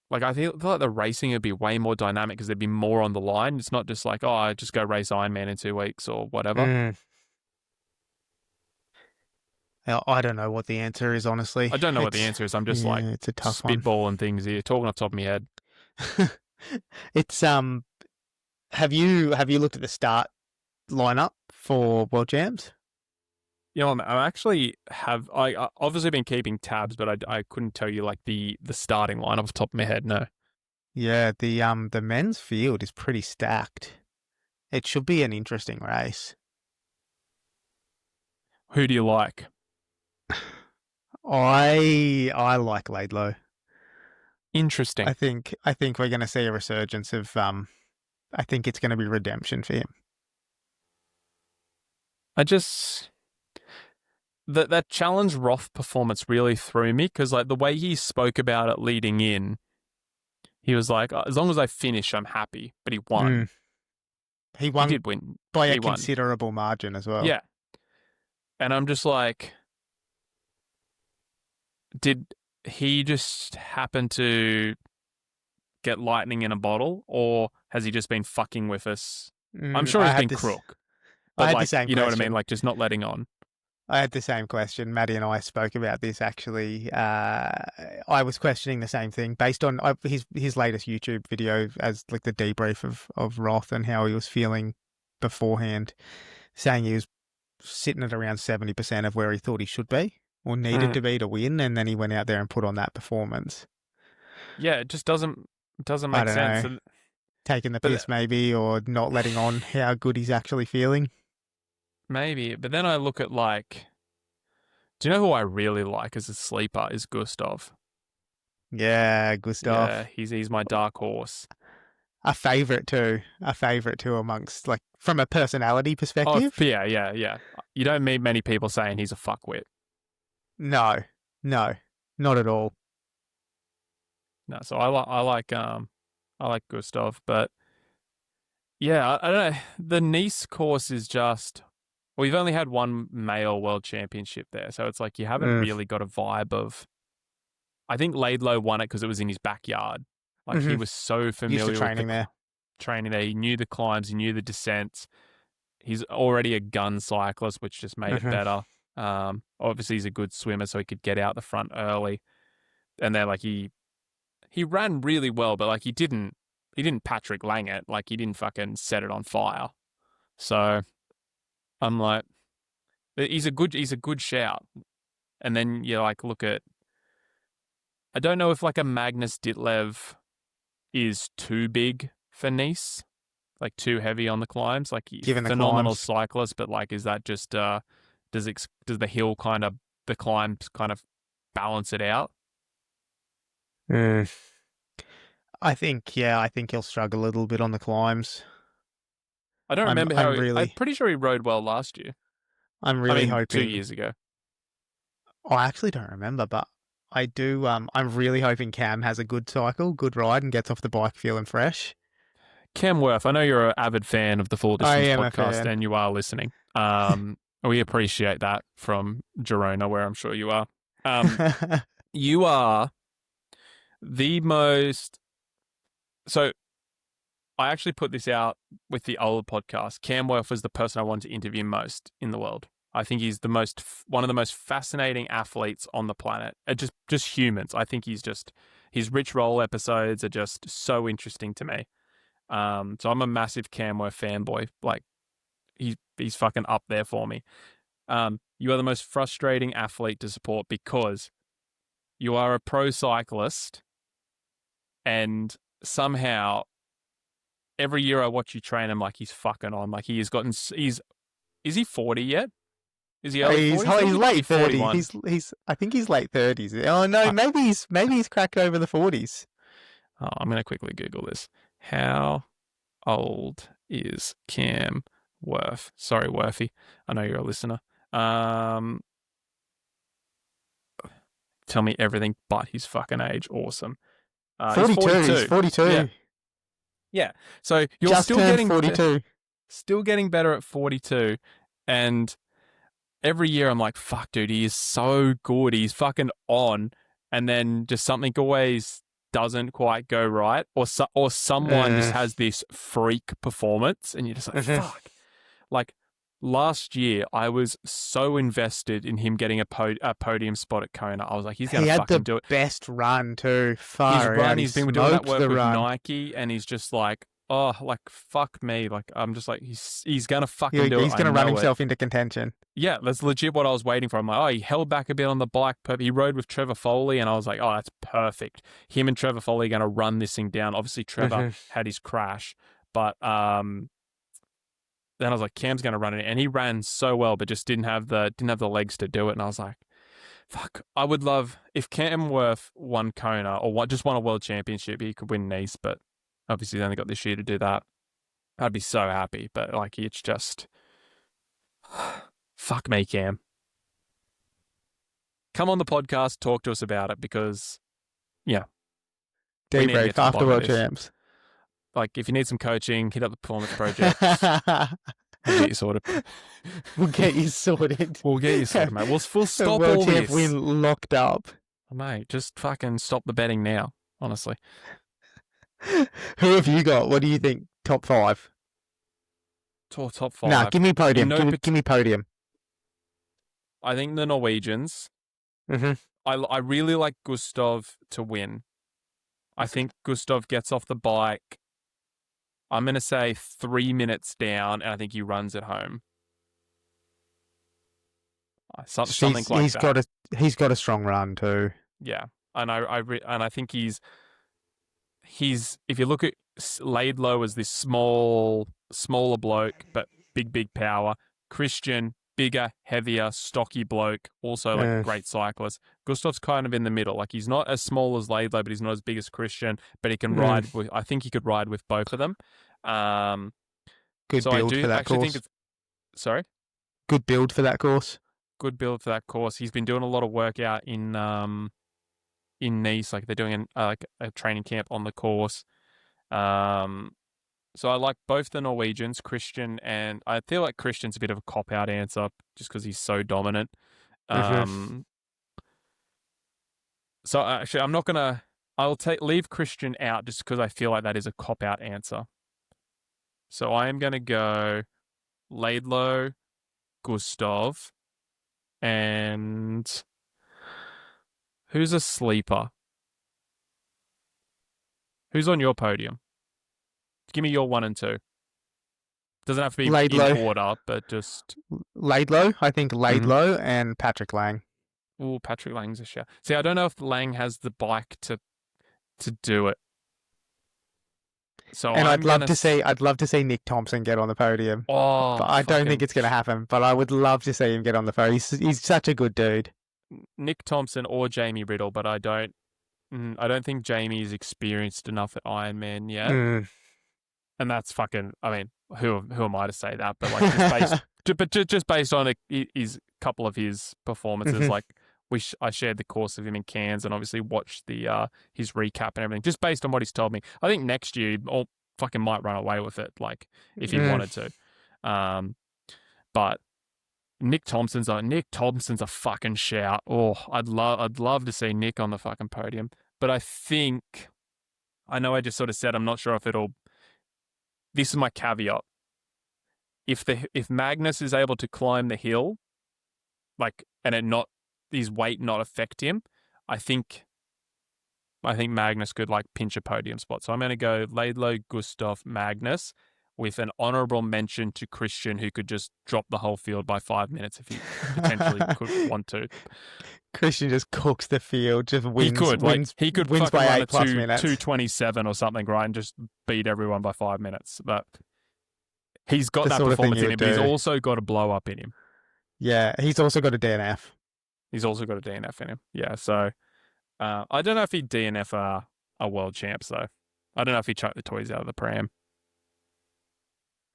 like, I feel like the racing would be way more dynamic because there'd be more on the line. It's not just like, oh, I just go race Ironman in 2 weeks or whatever. I don't know what the answer is, honestly. I don't know what the answer is. I'm just like It's a tough one. spitballing things here, talking off the top of my head. It's have you looked at the start lineup for World Jams? You know, I'm actually I obviously been keeping tabs, but I couldn't tell you like the starting line off the top of my head. No. Yeah, the men's field is pretty stacked. It should be an interesting race. Who do you like? I like Laidlow. Interesting. I think we're going to see a resurgence of I think it's going to be redemption for him. I just that challenge Roth performance really threw me because like the way he spoke about it leading in, he was like, as long as I finish, I'm happy. But he won. Mm. He He won did win. by a He won. considerable margin as well. Yeah. And I'm just like, did he just happen to get lightning in a bottle, or has he just been fucking with us? I'm sure he's been crook, I but had the like, same you know what I mean? question. Like, just not letting on. I had the same question. Maddie and I spoke about this actually. I was questioning the same thing based on his latest YouTube video as like the debrief of Roth and how he was feeling beforehand, saying he was sitting at around 70% of where he thought he should be or needed to be to win, and then he went out there and put on that performance. Yeah, it just doesn't I make don't sense. know, taking the But piss maybe, or not letting on how good he's actually feeling. maybe. But then I look at like, do you know who I really like as a sleeper is Gustav. Yeah, Yeah, Gustav. he's my dark horse. A favorite too. A favorite too amongst, like, from a personality Oh, perspective. yeah. You don't meet many people saying he's a fuckwit. No, no, not at all. No, so I like Gustav, but yeah, I don't know. The Nice course is just well, we've only had one male world championship there, so it's like you haven't Mm. really got a vibe of. I think Laidlow won it because it was in his backyard. Like he Mm-hmm. was so Used to familiar with the training there. training there. He knew the climbs, he knew the descents. He's already a gun cyclist, which just made it Mm-hmm. better. Obviously he's a good swimmer, so he could get out the front early. And then like he ran really well, but like he didn't Patrick Lang it. Like he didn't fucking set it on fire. So I'm like, he's a good shout. And then you like look at, I don't know if like a Magnus Ditlev is too big for Nice, like too heavy on the climbs. Like he's Given the phenomenal climbs. cyclist, but like is that just does the hill kind of the climbs kind of balance it out? Mm. I think he'll struggle a little bit on the climbs. I don't I'm remember I'm I'm really pretty sure he rode well last year. I'm I really mean, hoping. 2 years ago. I actually don't remember, but I do. I'm really hoping Cam has a good cycle, good ride, and gets off the bike feeling fresh. Cam Worth, I know you're an avid fan of the Full I Distance am a podcast fan. and you are listening. We appreciate that from Girona, where I'm sure you are. You are the most. So I actually put this out with the old podcast. Cam Worth was the person I wanted to interview most in the world. I think he's one of the most fascinating athletes on the planet. Just humans. I think his Rich Roll episodes are just so interesting to me. So I'm a massive Cam Worth fanboy. Like he's fucking up there for me. You are the most frustrating athlete to support because you are a pro cyclist and somehow every year I watch you train him like he's fucking on. Like is he 40 yet? Is he early 40s? I think He's he might be late 30. 41. He's I think he's late 30s. Oh no, I, maybe he's cracked over the 40s. I'm going to quickly Google this. How old is Cam Worth? Sorry, Worthy. I know you're a listener. Tell me everything but his fucking age. Awesome. He's 42. He's 42. 42. Yeah. Yeah. So you're Just turned 42. still getting better at 42. And every year I'm like, fuck, dude, he is so good. He's fucking on. And then just something always doesn't quite go right. Or someone just has this freak performance. And you're just like, fuck. Like, last year I was so invested in him getting a podium spot at Kona. I was like, he's going He to had fucking the do it. best run too. His Far run, out. He he's been doing that smoked work the with run. Nike, and he's just like, oh, like, fuck me. Like, I'm just like, he's going to fucking do it. He's I going to run know it. himself into contention. Yeah, that's legit what I was waiting for. I'm like, oh, he held back a bit on the bike. He rode with Trevor Foley, and I was like, oh, that's perfect. Him and Trevor Foley are going to run this thing down. Obviously, Trevor had his crash, but then I was like, Cam's going to run it, and he ran so well, but just didn't have the legs to do it. And I was like, fuck, I would love if Cam Worth won Kona or just won a world championship. He could win Nice, but obviously he's only got this year to do that. I'd be so happy, but like, it's just. Fuck me, Cam. Come on the podcast, talk to us about it because, yeah. Debrief after World Champs. Like, if you need some coaching, hit up the Performance Project. We'll get you sorted. We'll get you sorted. We'll get you sorted, mate. We'll stop World all Champ this. win locked up. Mate, just fucking stop the betting now, honestly. Who have you got? What do you think? Top 5? Top 5. Nah, give me podium. Give me podium. I think the Norwegians. I really like Gustav to win. I think Gustav gets off the bike. I'm going to say 3 minutes down, and I think he runs it home. Something like that. He's got a strong run too. Yeah, and I think he's if you look at Laidlow as this smaller bloke but big power. Christian, bigger, heavier, stocky bloke, also like great cyclist. Gustav's kind of in the middle. Like, he's not as small as Laidlow, but he's not as big as Christian. But he can ride with. I think he could ride with both of them. Good build for that course. Sorry. Good build for that course. Good build for that course. He's been doing a lot of work out in Nice. Like, they're doing a training camp on the course. So I like both the Norwegians, Christian, and I feel like Christian's a bit of a cop-out answer just because he's so dominant. So actually, I'm not gonna. I'll leave Christian out just because I feel like that is a cop-out answer. So I am gonna go Laidlow, Gustav, and who's a sleeper? Who's on your podium? Give me your 1 and 2. Doesn't have to be Laidlow. In order, but just Laidlow. I think Laidlow and Patrick Lang. Oh, Patrick Lang's a shout. See, I don't know if Lang has the bike to do it. So, and I'd love to see Nick Thompson get on the podium. Oh, but I don't think it's going to happen. But I would love to see him get on the podium. He's such a good dude. Nick Thompson or Jamie Riddle, but I don't think Jamie's experienced enough at Ironman yet. And that's fucking. I mean, who am I to say that? But like, just based on his couple of his performances, like I shared the course of him in Cairns and obviously watched his recap and everything. Just based on what he's told me, I think next year all fucking might run away with it, like if he wanted to. But Nick Thompson's a fucking shout. Oh, I'd love to see Nick on the fucking podium. But I know I just sort of said I'm not sure if it'll. This is my caveat. If Magnus is able to climb the hill, like, and his weight not affect him, I think Magnus could like pinch a podium spot. So I'm going to go Laidlow, Gustav, Magnus, with an honourable mention to Christian, who could just drop the whole field by 5 minutes if he potentially could want to. Christian just cooks the field, just wins. He could wins fucking by run 8+ minutes. 2:27 or something, right, and just beat everyone by 5 minutes. But he's got that sort of performance thing in him, but he's also got a blow up in him. Yeah, he's also got a DNF. In him. Yeah, so I don't know if he'd DNF a world champs though. I don't know if he chucked the toys out of the pram.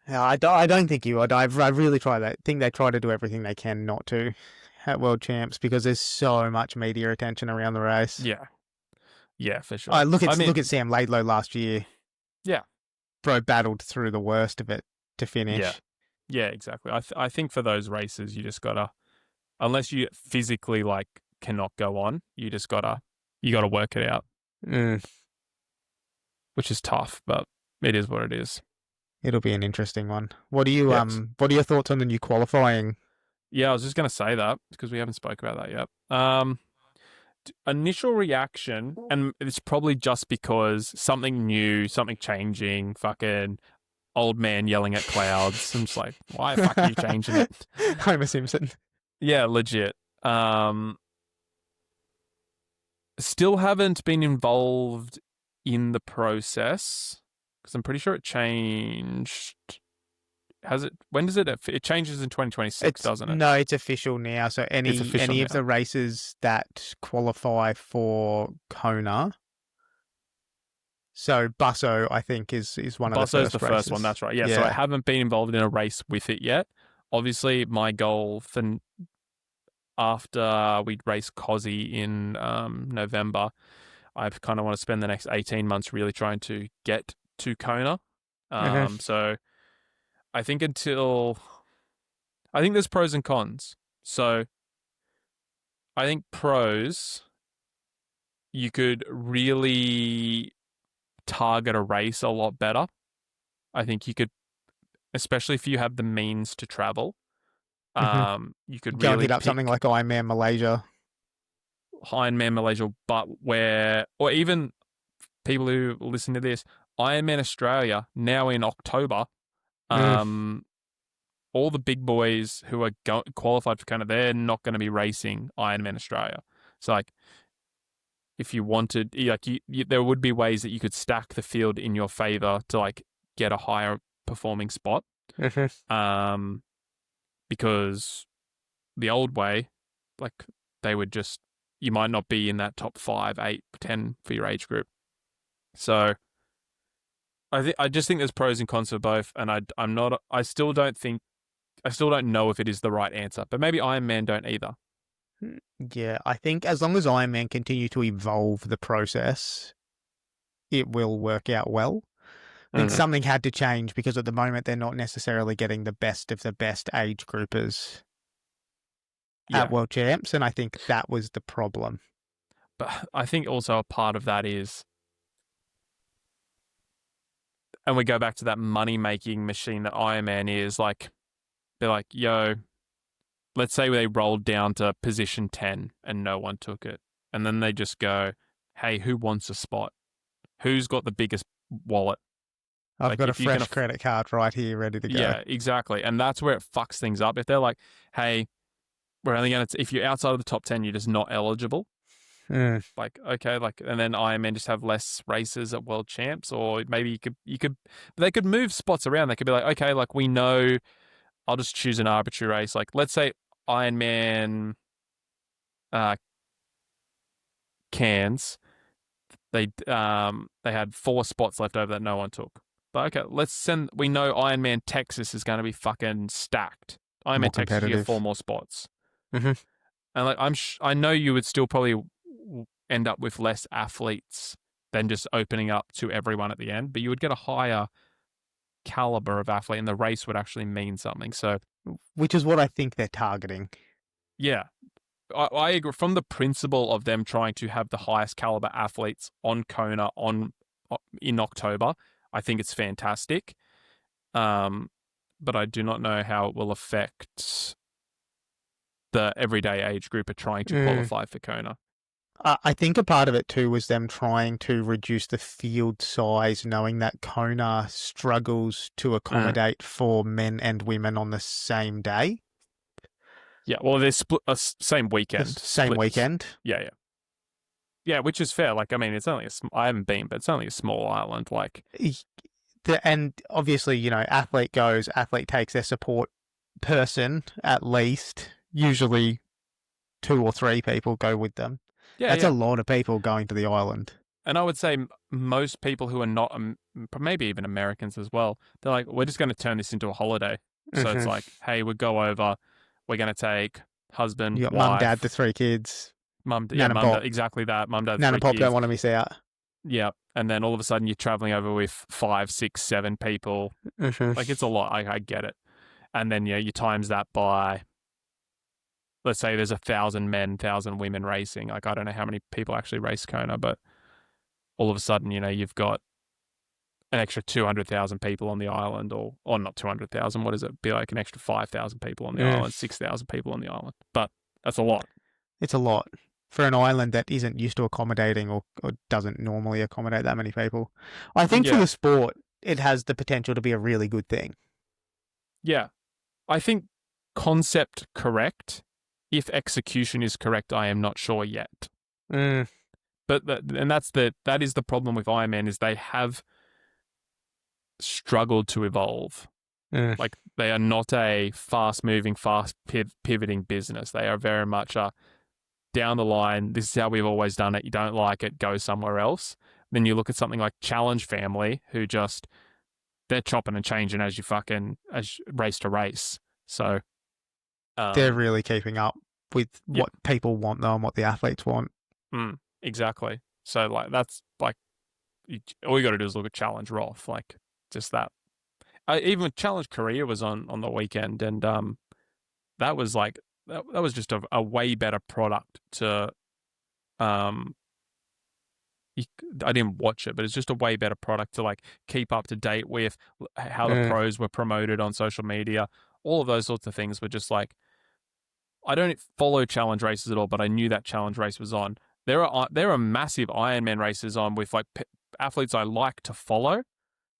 Yeah, I don't think he would. I really think they try to do everything they can not to at World Champs because there's so much media attention around the race. Yeah, for sure. Look at Sam Laidlow last year. Yeah, bro battled through the worst of it to finish. Yeah, exactly. I think for those races you just gotta, unless you physically like cannot go on, you gotta work it out. Which is tough, but it is what it is. It'll be an interesting one. What do you Yes. what are your thoughts on the new qualifying? Yeah, I was just going to say that because we haven't spoke about that yet. Initial reaction, and it's probably just because something new, something changing, fucking old man yelling at clouds. I'm just like, why the fuck are you changing it? Homer Simpson. Yeah, legit. Still haven't been involved in the process because I'm pretty sure it changed. Has it? When does it? It changes in 2026, It's doesn't it? no, it's official now. So It's official any of now. the races that qualify for Kona. So Busso, I think, is one of the Busso's the first first one. races. That's right. Yeah. So I Yeah. haven't been involved in a race with it yet. Obviously, my goal for after we race Cozzy in November, I kind of want to spend the next 18 months really trying to get to Kona. Hmm. So I think I think there's pros and cons. So I think pros, you could really target a race a lot better. I think you could, especially if you have the means to travel, Hmm. you could Go and really hit up something pick like Ironman Malaysia. Ironman Malaysia, or even people who listen to this, Ironman Australia now in October. Mm. Um, all the big boys who are qualified for Canada, they're not going to be racing Ironman Australia. So like, if you wanted, there would be ways that you could stack the field in your favor to like get a higher performing spot. Hmm. Um, because the old way, like they would just, you might not be in that top 5, 8, 10 for your age group. So I just think there's pros and cons for both, and I'm not, I still don't know if it is the right answer, but maybe Iron Man don't either. Yeah, I think as long as Ironman continue to evolve the process, it will work out well. I think Mm. something had to change because at the moment they're not necessarily getting the best of the best age groupers at Yeah, World Champs, and I think that was the problem. but I think also a part of that is, and we go back to that money making machine that Iron Man is like, they're like, yo, let's say they rolled down to position 10 and no one took it. And then they just go, hey, who wants a spot? Who's got the biggest wallet? I've Like, got a if you can, fresh credit card right here ready to go. yeah, exactly. And that's where it fucks things up. If they're like, hey, we're only going to, if you're outside of the top 10, you're just not eligible. Mm. Like, okay, like, and then Ironman just have less races at world champs, or maybe they could move spots around. They could be like, okay, like, we know, I'll just choose an arbitrary race. Like, let's say uh, Cairns, they had 4 spots left over that no one took. But okay, we know Ironman Texas is going to be fucking stacked. More Ironman Texas, you get 4 competitive. more spots. Hmm. And like, I know you would still probably end up with less athletes than just opening up to everyone at the end, but you would get a higher caliber of athlete and the race would actually mean something. So Which is what I think they're targeting. yeah, I agree from the principle of them trying to have the highest caliber athletes on Kona in October. I think it's fantastic. But I do not know how it will affect the everyday age group are trying to Mm. qualify for Kona. I think a part of it too was them trying to reduce the field size, knowing that Kona struggles to accommodate for men and women on the same day, Yeah, well, they're split same the weekend same split. weekend. Yeah, yeah, which is fair. Like, I mean, it's only I haven't been, but it's only a small island. Like, And obviously, athlete goes, athlete takes their support person at least, usually 2 or 3 people go with them. yeah, That's a yeah. lot of people going to the island. And I would say most people who are not, maybe even Americans as well, they're like, we're just going to turn this into a holiday. So it's Hmm. like, hey, we go over, we're going to take husband, You got mum, dad, the wife, 3 kids, yeah, nan and pop. exactly that, mum, dad, Nan and 3 pop don't kids. want to miss out. Yeah. And then all of a sudden you're traveling over with 5, 6, 7 people. Hmm. Like, it's a lot. I get it. And then, you times that by, let's say there's 1,000 men, 1,000 women racing. Like, I don't know how many people actually race Kona, but all of a sudden, you've got an extra 200,000 people on the island, or not 200,000. What does it be like? An extra 5,000 people on the island, 6,000 people on the island. But that's a lot. It's a lot for an island that isn't used to accommodating or doesn't normally accommodate that many people. I think for Yeah. the sport, it has the potential to be a really good thing. Yeah. I think concept correct. If execution is correct, I am not sure yet. But that is the problem with Ironman, is they have struggled to evolve. Like, they are not a fast-moving, fast-pivoting business. They are very much a down the line, this is how we've always done it. You don't like it, go somewhere else. Then you look at something like Challenge Family, who just, they're chopping and changing as you race to race. So they're really keeping up with what people want, though, and what the athletes want. Exactly. So, like, that's like, all you got to do is look at Challenge Roth, like, just that. Even Challenge Korea was on the weekend, and that was like, that was just a way better product to. I didn't watch it, but it's just a way better product to, like, keep up to date with how the pros were promoted on social media. All of those sorts of things were just like, I don't follow challenge races at all, but I knew that challenge race was on. There are massive Ironman races on with, like, athletes I like to follow.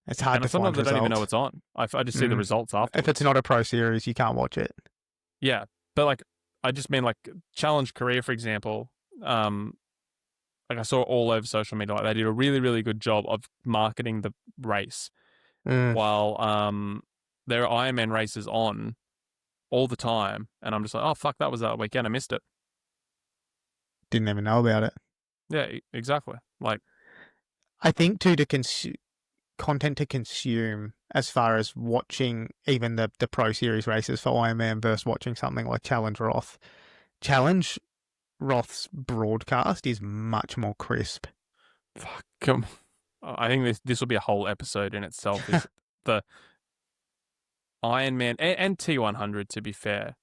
It's hard to find sometimes I don't even know it's on. I just see the results after. If it's not a pro series, you can't watch it. Yeah, but, like, I just mean, like, Challenge Korea, for example. Like, I saw it all over social media. Like, they did a really, really good job of marketing the race, while there are Ironman races on all the time, and I'm just like, oh fuck, that was that weekend, I missed it. Didn't even know about it. Yeah, exactly. Like, I think too, content to consume, as far as watching even the pro series races for Ironman versus watching something like Challenge Roth. Challenge Roth's broadcast is much more crisp. Fuck. I think this will be a whole episode in itself. Is the Ironman and T100, to be fair,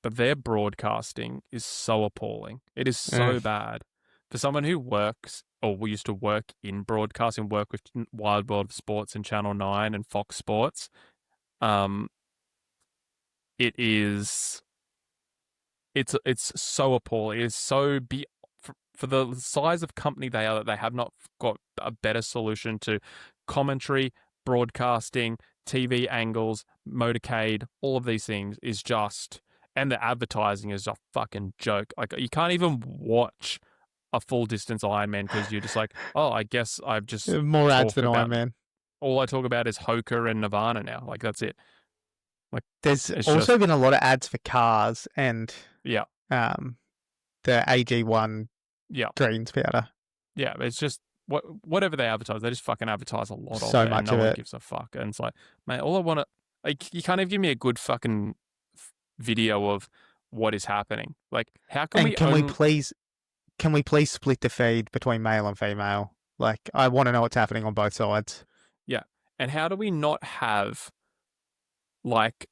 but their broadcasting is so appalling. It is so bad. For someone who works, or we used to work in broadcasting, work with Wild World of Sports and Channel 9 and Fox Sports, it's so appalling. It is so for the size of company they are, that they have not got a better solution to commentary, broadcasting, TV angles, motorcade, all of these things is just, and the advertising is a fucking joke. Like, you can't even watch a full distance Ironman because you're just like, oh, I guess I've just more ads than Ironman. All I talk about is Hoka and Nirvana now. Like, that's it. Like, there's also been a lot of ads for cars and the AG1 greens powder. Yeah, it's just whatever they advertise, they just fucking advertise a lot of it. So much and no of one it. gives a fuck. And it's like, mate, all I want to, like, you can't even give me a good fucking video of what is happening. Like, how can we please split the feed between male and female? Like, I want to know what's happening on both sides. Yeah. And how do we not have, like,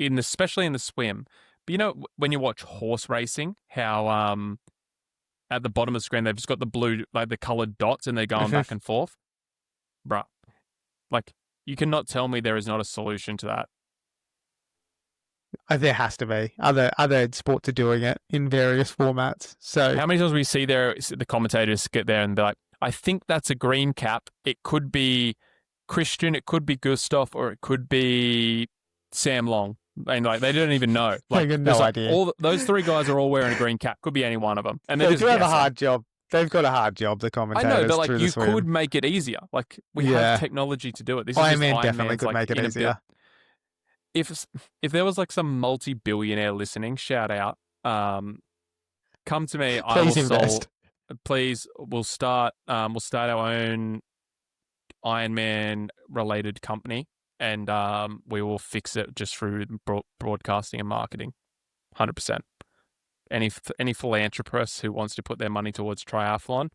especially in the swim, but you know, when you watch horse racing, how at the bottom of the screen they've just got the blue, like, the coloured dots, and they're going back and forth? Bruh. Like, you cannot tell me there is not a solution to that. There has to be. Other sports are doing it in various formats. So how many times we see the commentators get there and be like, I think that's a green cap. It could be Christian, it could be Gustav, or it could be Sam Long. And, like, they don't even know. Like, they got no idea. Those three guys are all wearing a green cap. Could be any one of them. And they do have a hard job. They've got a hard job, the commentators. I know, but, like, you could make it easier. Like, we have technology to do it. This Ironman definitely could make it easier. If there was, like, some multi-billionaire listening, shout out. Come to me. Please invest. Please, we'll start our own Ironman related company, and we will fix it just through broadcasting and marketing. 100%. Any philanthropist who wants to put their money towards triathlon,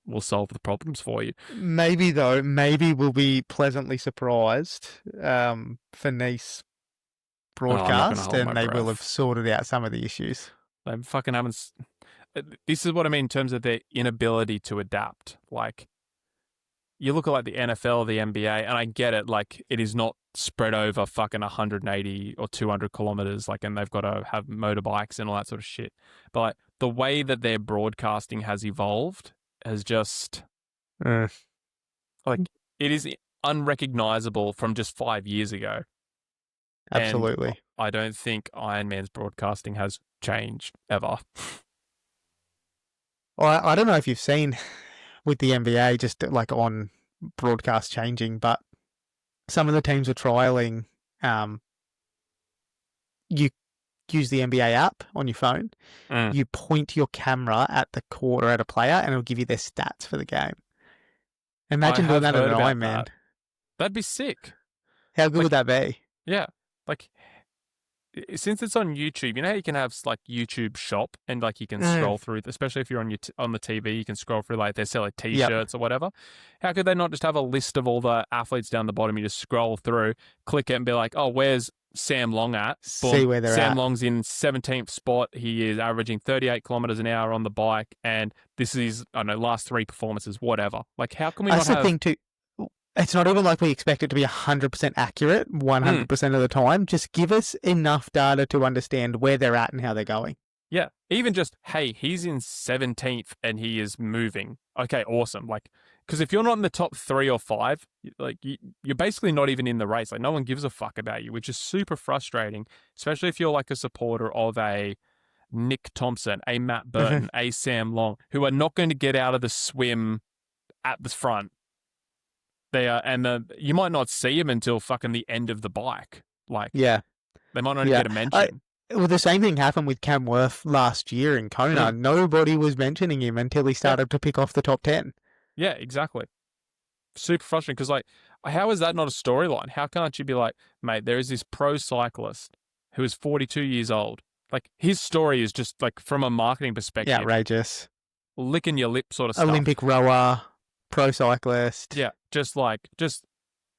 will solve the problems for you. Maybe we'll be pleasantly surprised for Nice broadcast, and they will have sorted out some of the issues. They fucking haven't. This is what I mean in terms of their inability to adapt. Like, you look at like the NFL, the NBA, and I get it. Like it is not spread over fucking 180 or 200 kilometers. Like, and they've got to have motorbikes and all that sort of shit. But like the way that their broadcasting has evolved has just like it is unrecognizable from just 5 years ago. Absolutely. And I don't think Ironman's broadcasting has changed ever. Well, I don't know if you've seen with the NBA, just like on broadcast changing, but some of the teams are trialing. You use the NBA app on your phone. You point your camera at the court or at a player, and it'll give you their stats for the game. Imagine doing that at an Ironman. That'd be sick. How good would that be? Yeah, like since it's on YouTube, you know how you can have like YouTube Shop and like you can scroll through, especially if you're on on the TV, you can scroll through like they're selling T-shirts or whatever. How could they not just have a list of all the athletes down the bottom? You just scroll through, click it, and be like, oh, where's Sam Long at? Boom. See where they're Sam at. Long's in 17th spot. He is averaging 38 kilometers an hour on the bike, and this is I don't know last 3 performances, whatever. Like, how can we That's not the have? thing too. It's not even like we expect it to be 100% accurate 100% of the time. Just give us enough data to understand where they're at and how they're going. Yeah, even just, hey, he's in 17th and he is moving. Okay, awesome. Like, because if you're not in the top 3 or 5, like you're basically not even in the race. Like, no one gives a fuck about you, which is super frustrating, especially if you're like a supporter of a Nick Thompson, a Matt Burton, a Sam Long, who are not going to get out of the swim at the front. They are, and you might not see him until fucking the end of the bike. Like, yeah, they might not even get a mention. Well, the same thing happened with Cam Worth last year in Kona. Nobody was mentioning him until he started to pick off the top 10. Yeah, exactly. Super frustrating because, like, how is that not a storyline? How can't you be like, mate, there is this pro cyclist who is 42 years old. Like, his story is just, like, from a marketing perspective. Outrageous. Licking your lip sort of stuff. Olympic rower, pro cyclist. Yeah, just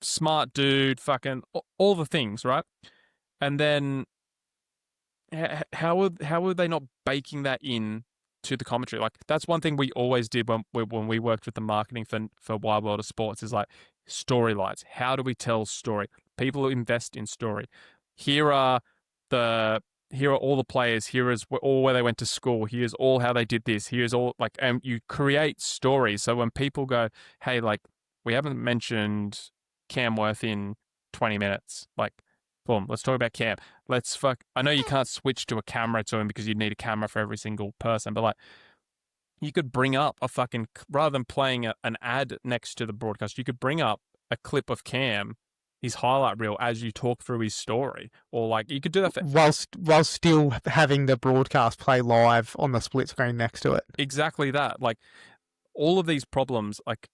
smart dude, fucking all the things, right? And then how were they not baking that in to the commentary? Like, that's one thing we always did when we worked with the marketing for Wide World of Sports is like storylines. How do we tell story? People invest in story. Here are all the players. Here is all where they went to school. Here's all how they did this. Here's all like, and you create stories. So when people go, hey, like, we haven't mentioned Cam Worth in 20 minutes. Like, boom, let's talk about Cam. I know you can't switch to a camera to him because you'd need a camera for every single person, but like, you could bring up rather than playing an ad next to the broadcast, you could bring up a clip of Cam, his highlight reel, as you talk through his story. Or like, you could do that while still having the broadcast play live on the split screen next to it. Exactly that. Like, all of these problems, like,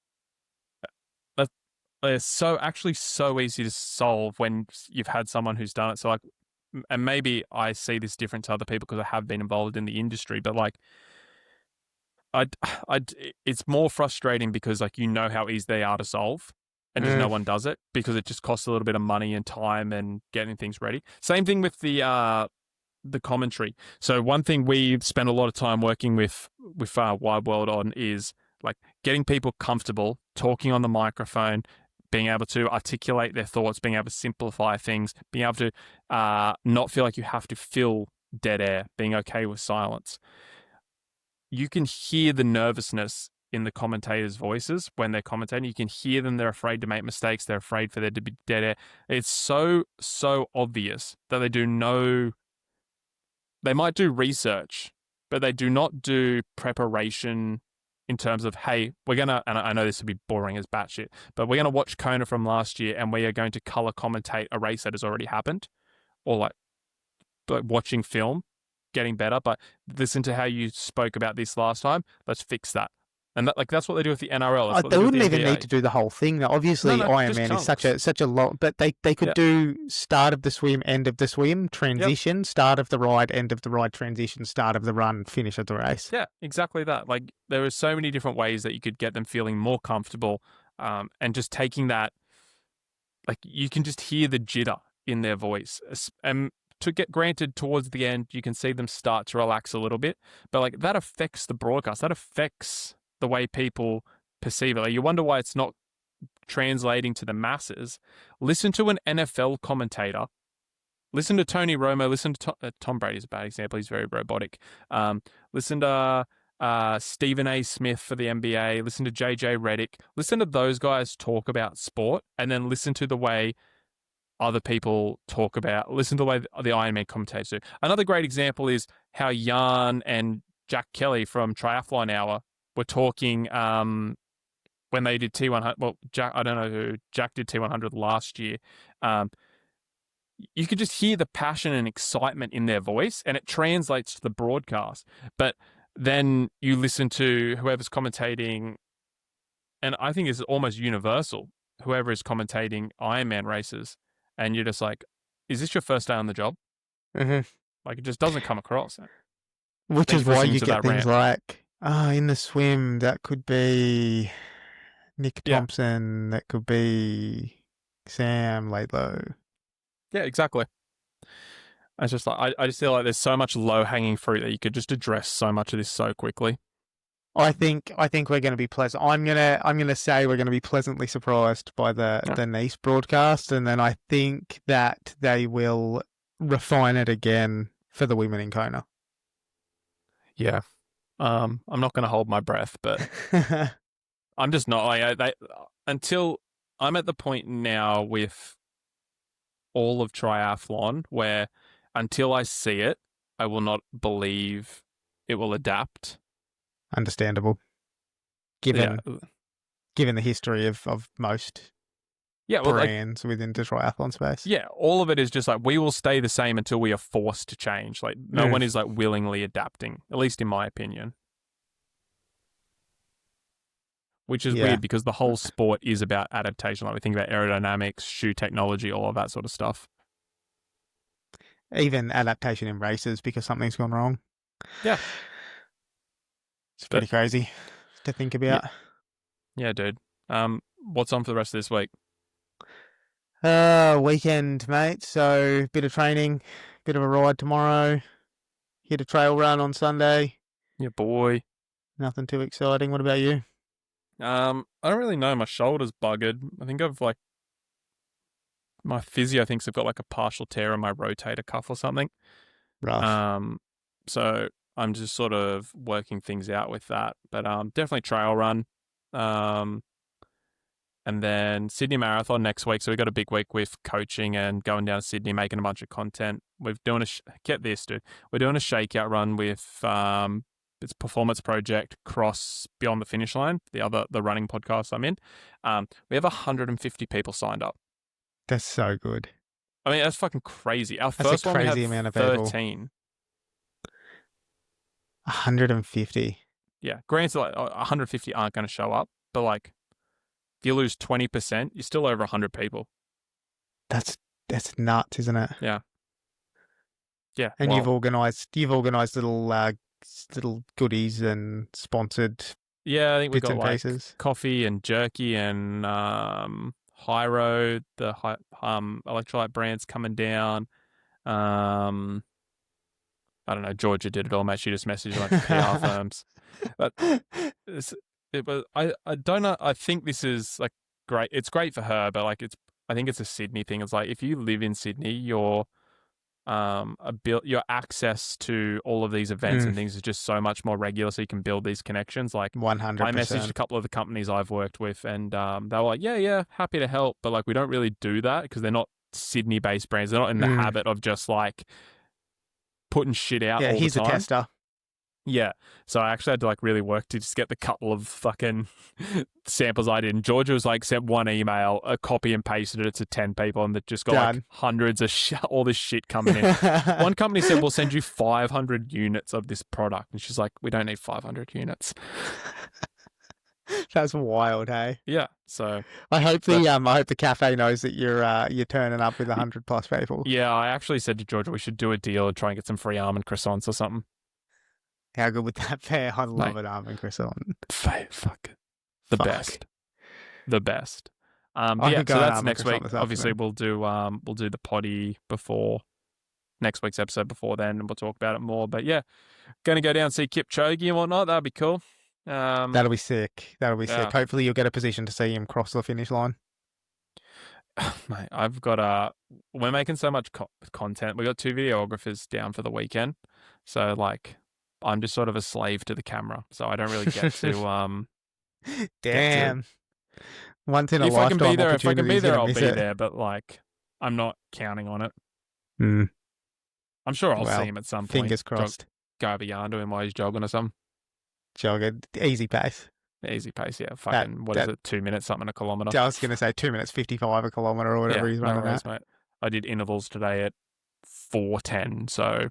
they're so easy to solve when you've had someone who's done it. So like, and maybe I see this different to other people because I have been involved in the industry, but like, it's more frustrating because like, you know how easy they are to solve and just no one does it because it just costs a little bit of money and time and getting things ready. Same thing with the commentary. So one thing we've spent a lot of time working with Wide World on is like getting people comfortable talking on the microphone, being able to articulate their thoughts, being able to simplify things, being able to not feel like you have to fill dead air, being okay with silence. You can hear the nervousness in the commentators' voices when they're commentating. You can hear them. They're afraid to make mistakes. They're afraid for there to be dead air. It's so obvious that they might do research, but they do not do preparation in terms of, hey, and I know this would be boring as batshit, but we're going to watch Kona from last year and we are going to color commentate a race that has already happened, or like watching film, getting better, but listen to how you spoke about this last time. Let's fix that. And that's what they do with the NRL. They wouldn't even need to do the whole thing. Obviously, Ironman is such a lot, but they could do start of the swim, end of the swim, transition, start of the ride, end of the ride, transition, start of the run, finish of the race. Yeah, exactly that. Like, there are so many different ways that you could get them feeling more comfortable, and just taking that, like, you can just hear the jitter in their voice. And to get granted towards the end, you can see them start to relax a little bit, but like, that affects the broadcast. That affects the way people perceive it. Like, you wonder why it's not translating to the masses, listen to an NFL commentator. Listen to Tony Romo. Listen to Tom Brady's a bad example. He's very robotic. Listen to Stephen A. Smith for the NBA. Listen to JJ Redick. Listen to those guys talk about sport, and then listen to the way other people talk about. Listen to the way the Ironman commentators do. Another great example is how Jan and Jack Kelly from Triathlon Hour were talking when they did T100. Well, Jack, I don't know who Jack did T100 last year. You could just hear the passion and excitement in their voice, and it translates to the broadcast. But then you listen to whoever's commentating, and I think it's almost universal, whoever is commentating Ironman races, and you're just like, is this your first day on the job? Mm-hmm. Like, it just doesn't come across. Which Thanks is for why listening you to get that things like, in the swim, that could be Nick Yeah. Thompson, that could be Sam Laidlow. Yeah, exactly. It's just like, I just feel like there's so much low-hanging fruit that you could just address so much of this so quickly. I think we're going to be pleasant. I'm gonna say we're going to be pleasantly surprised by the Nice broadcast, and then I think that they will refine it again for the women in Kona. Yeah. I'm not going to hold my breath, but I'm just not like until I'm at the point now with all of triathlon where until I see it, I will not believe it will adapt. Understandable. Given the history of most brands within the triathlon space. Yeah, all of it is just like, we will stay the same until we are forced to change. Like, no one is like willingly adapting, at least in my opinion. Which is weird because the whole sport is about adaptation. Like, we think about aerodynamics, shoe technology, all of that sort of stuff. Even adaptation in races because something's gone wrong. Yeah. It's pretty crazy to think about. Yeah, dude. What's on for the rest of this week? Weekend, mate. So, bit of training, bit of a ride tomorrow. Hit a trail run on Sunday. Yeah, boy. Nothing too exciting. What about you? I don't really know. My shoulder's buggered. I think my physio thinks I've got like a partial tear in my rotator cuff or something. Rough. So I'm just sort of working things out with that. But definitely trail run. And then Sydney Marathon next week. So we got a big week with coaching and going down to Sydney, making a bunch of content. We're doing get this, dude. We're doing a shakeout run with it's Performance Project Cross Beyond the Finish Line, the running podcast I'm in. We have 150 people signed up. That's so good. I mean, that's fucking crazy. Our first one, we had amount of people. 13. 150. Yeah, granted, like 150 aren't going to show up, but like, if you lose 20%, you're still over 100 people. That's nuts, isn't it? Yeah. Yeah. And you've organised little goodies and sponsored. Yeah, I think we got like pieces. Coffee and jerky and High Road, the electrolyte brands coming down. I don't know. Georgia did it all, mate. She just messaged a bunch of PR firms. But I don't know. I think this is like great. It's great for her, but like I think it's a Sydney thing. It's like, if you live in Sydney, your access to all of these events and things is just so much more regular, so you can build these connections. Like 100%. I messaged a couple of the companies I've worked with, and they were like, yeah, happy to help, but like, we don't really do that because they're not Sydney-based brands. They're not in the habit of just like putting shit out all the time. Yeah, he's a tester. Yeah, so I actually had to like really work to just get the couple of fucking samples I did. And Georgia was like, sent one email, a copy and pasted it to 10 people, and that just got like hundreds of all this shit coming in. One company said, we'll send you 500 units of this product. And she's like, we don't need 500 units. That's wild, hey? Yeah, so I hope the cafe knows that you're turning up with 100+ people. Yeah, I actually said to Georgia, we should do a deal and try and get some free almond croissants or something. How good would that be? I love an almond croissant. Fuck. The best. Yeah, so that's next week. Obviously, we'll do the potty before next week's episode before then, and we'll talk about it more. But yeah, going to go down and see Kipchoge and whatnot. That'd be cool. That'll be sick. That'll be sick. Hopefully you'll get a position to see him cross the finish line. Mate, we're making so much content. We got 2 videographers down for the weekend. So like, I'm just sort of a slave to the camera. So I don't really get to, Damn. Once in a if I can lifetime be there, if I can be opportunity, there, I'll be there. But like, I'm not counting on it. Mm. I'm sure I'll see him at some point. Fingers crossed. Go have a yarn to him while he's jogging or something. Jogging. Easy pace. Easy pace, yeah. Fucking, what is it, 2 minutes, something a kilometre? I was going to say 2 minutes 55 a kilometre or whatever he's running at. Mate. I did intervals today at 4:10, so...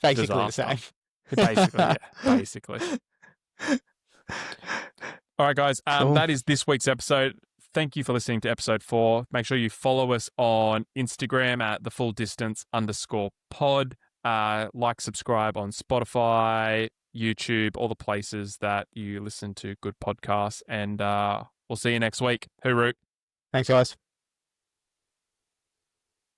Basically the same. Basically, yeah. Basically. All right, guys. Cool. That is this week's episode. Thank you for listening to episode 4. Make sure you follow us on Instagram at @thefull_distance_pod. Like, subscribe on Spotify, YouTube, all the places that you listen to good podcasts. And we'll see you next week. Hooroo. Thanks, guys.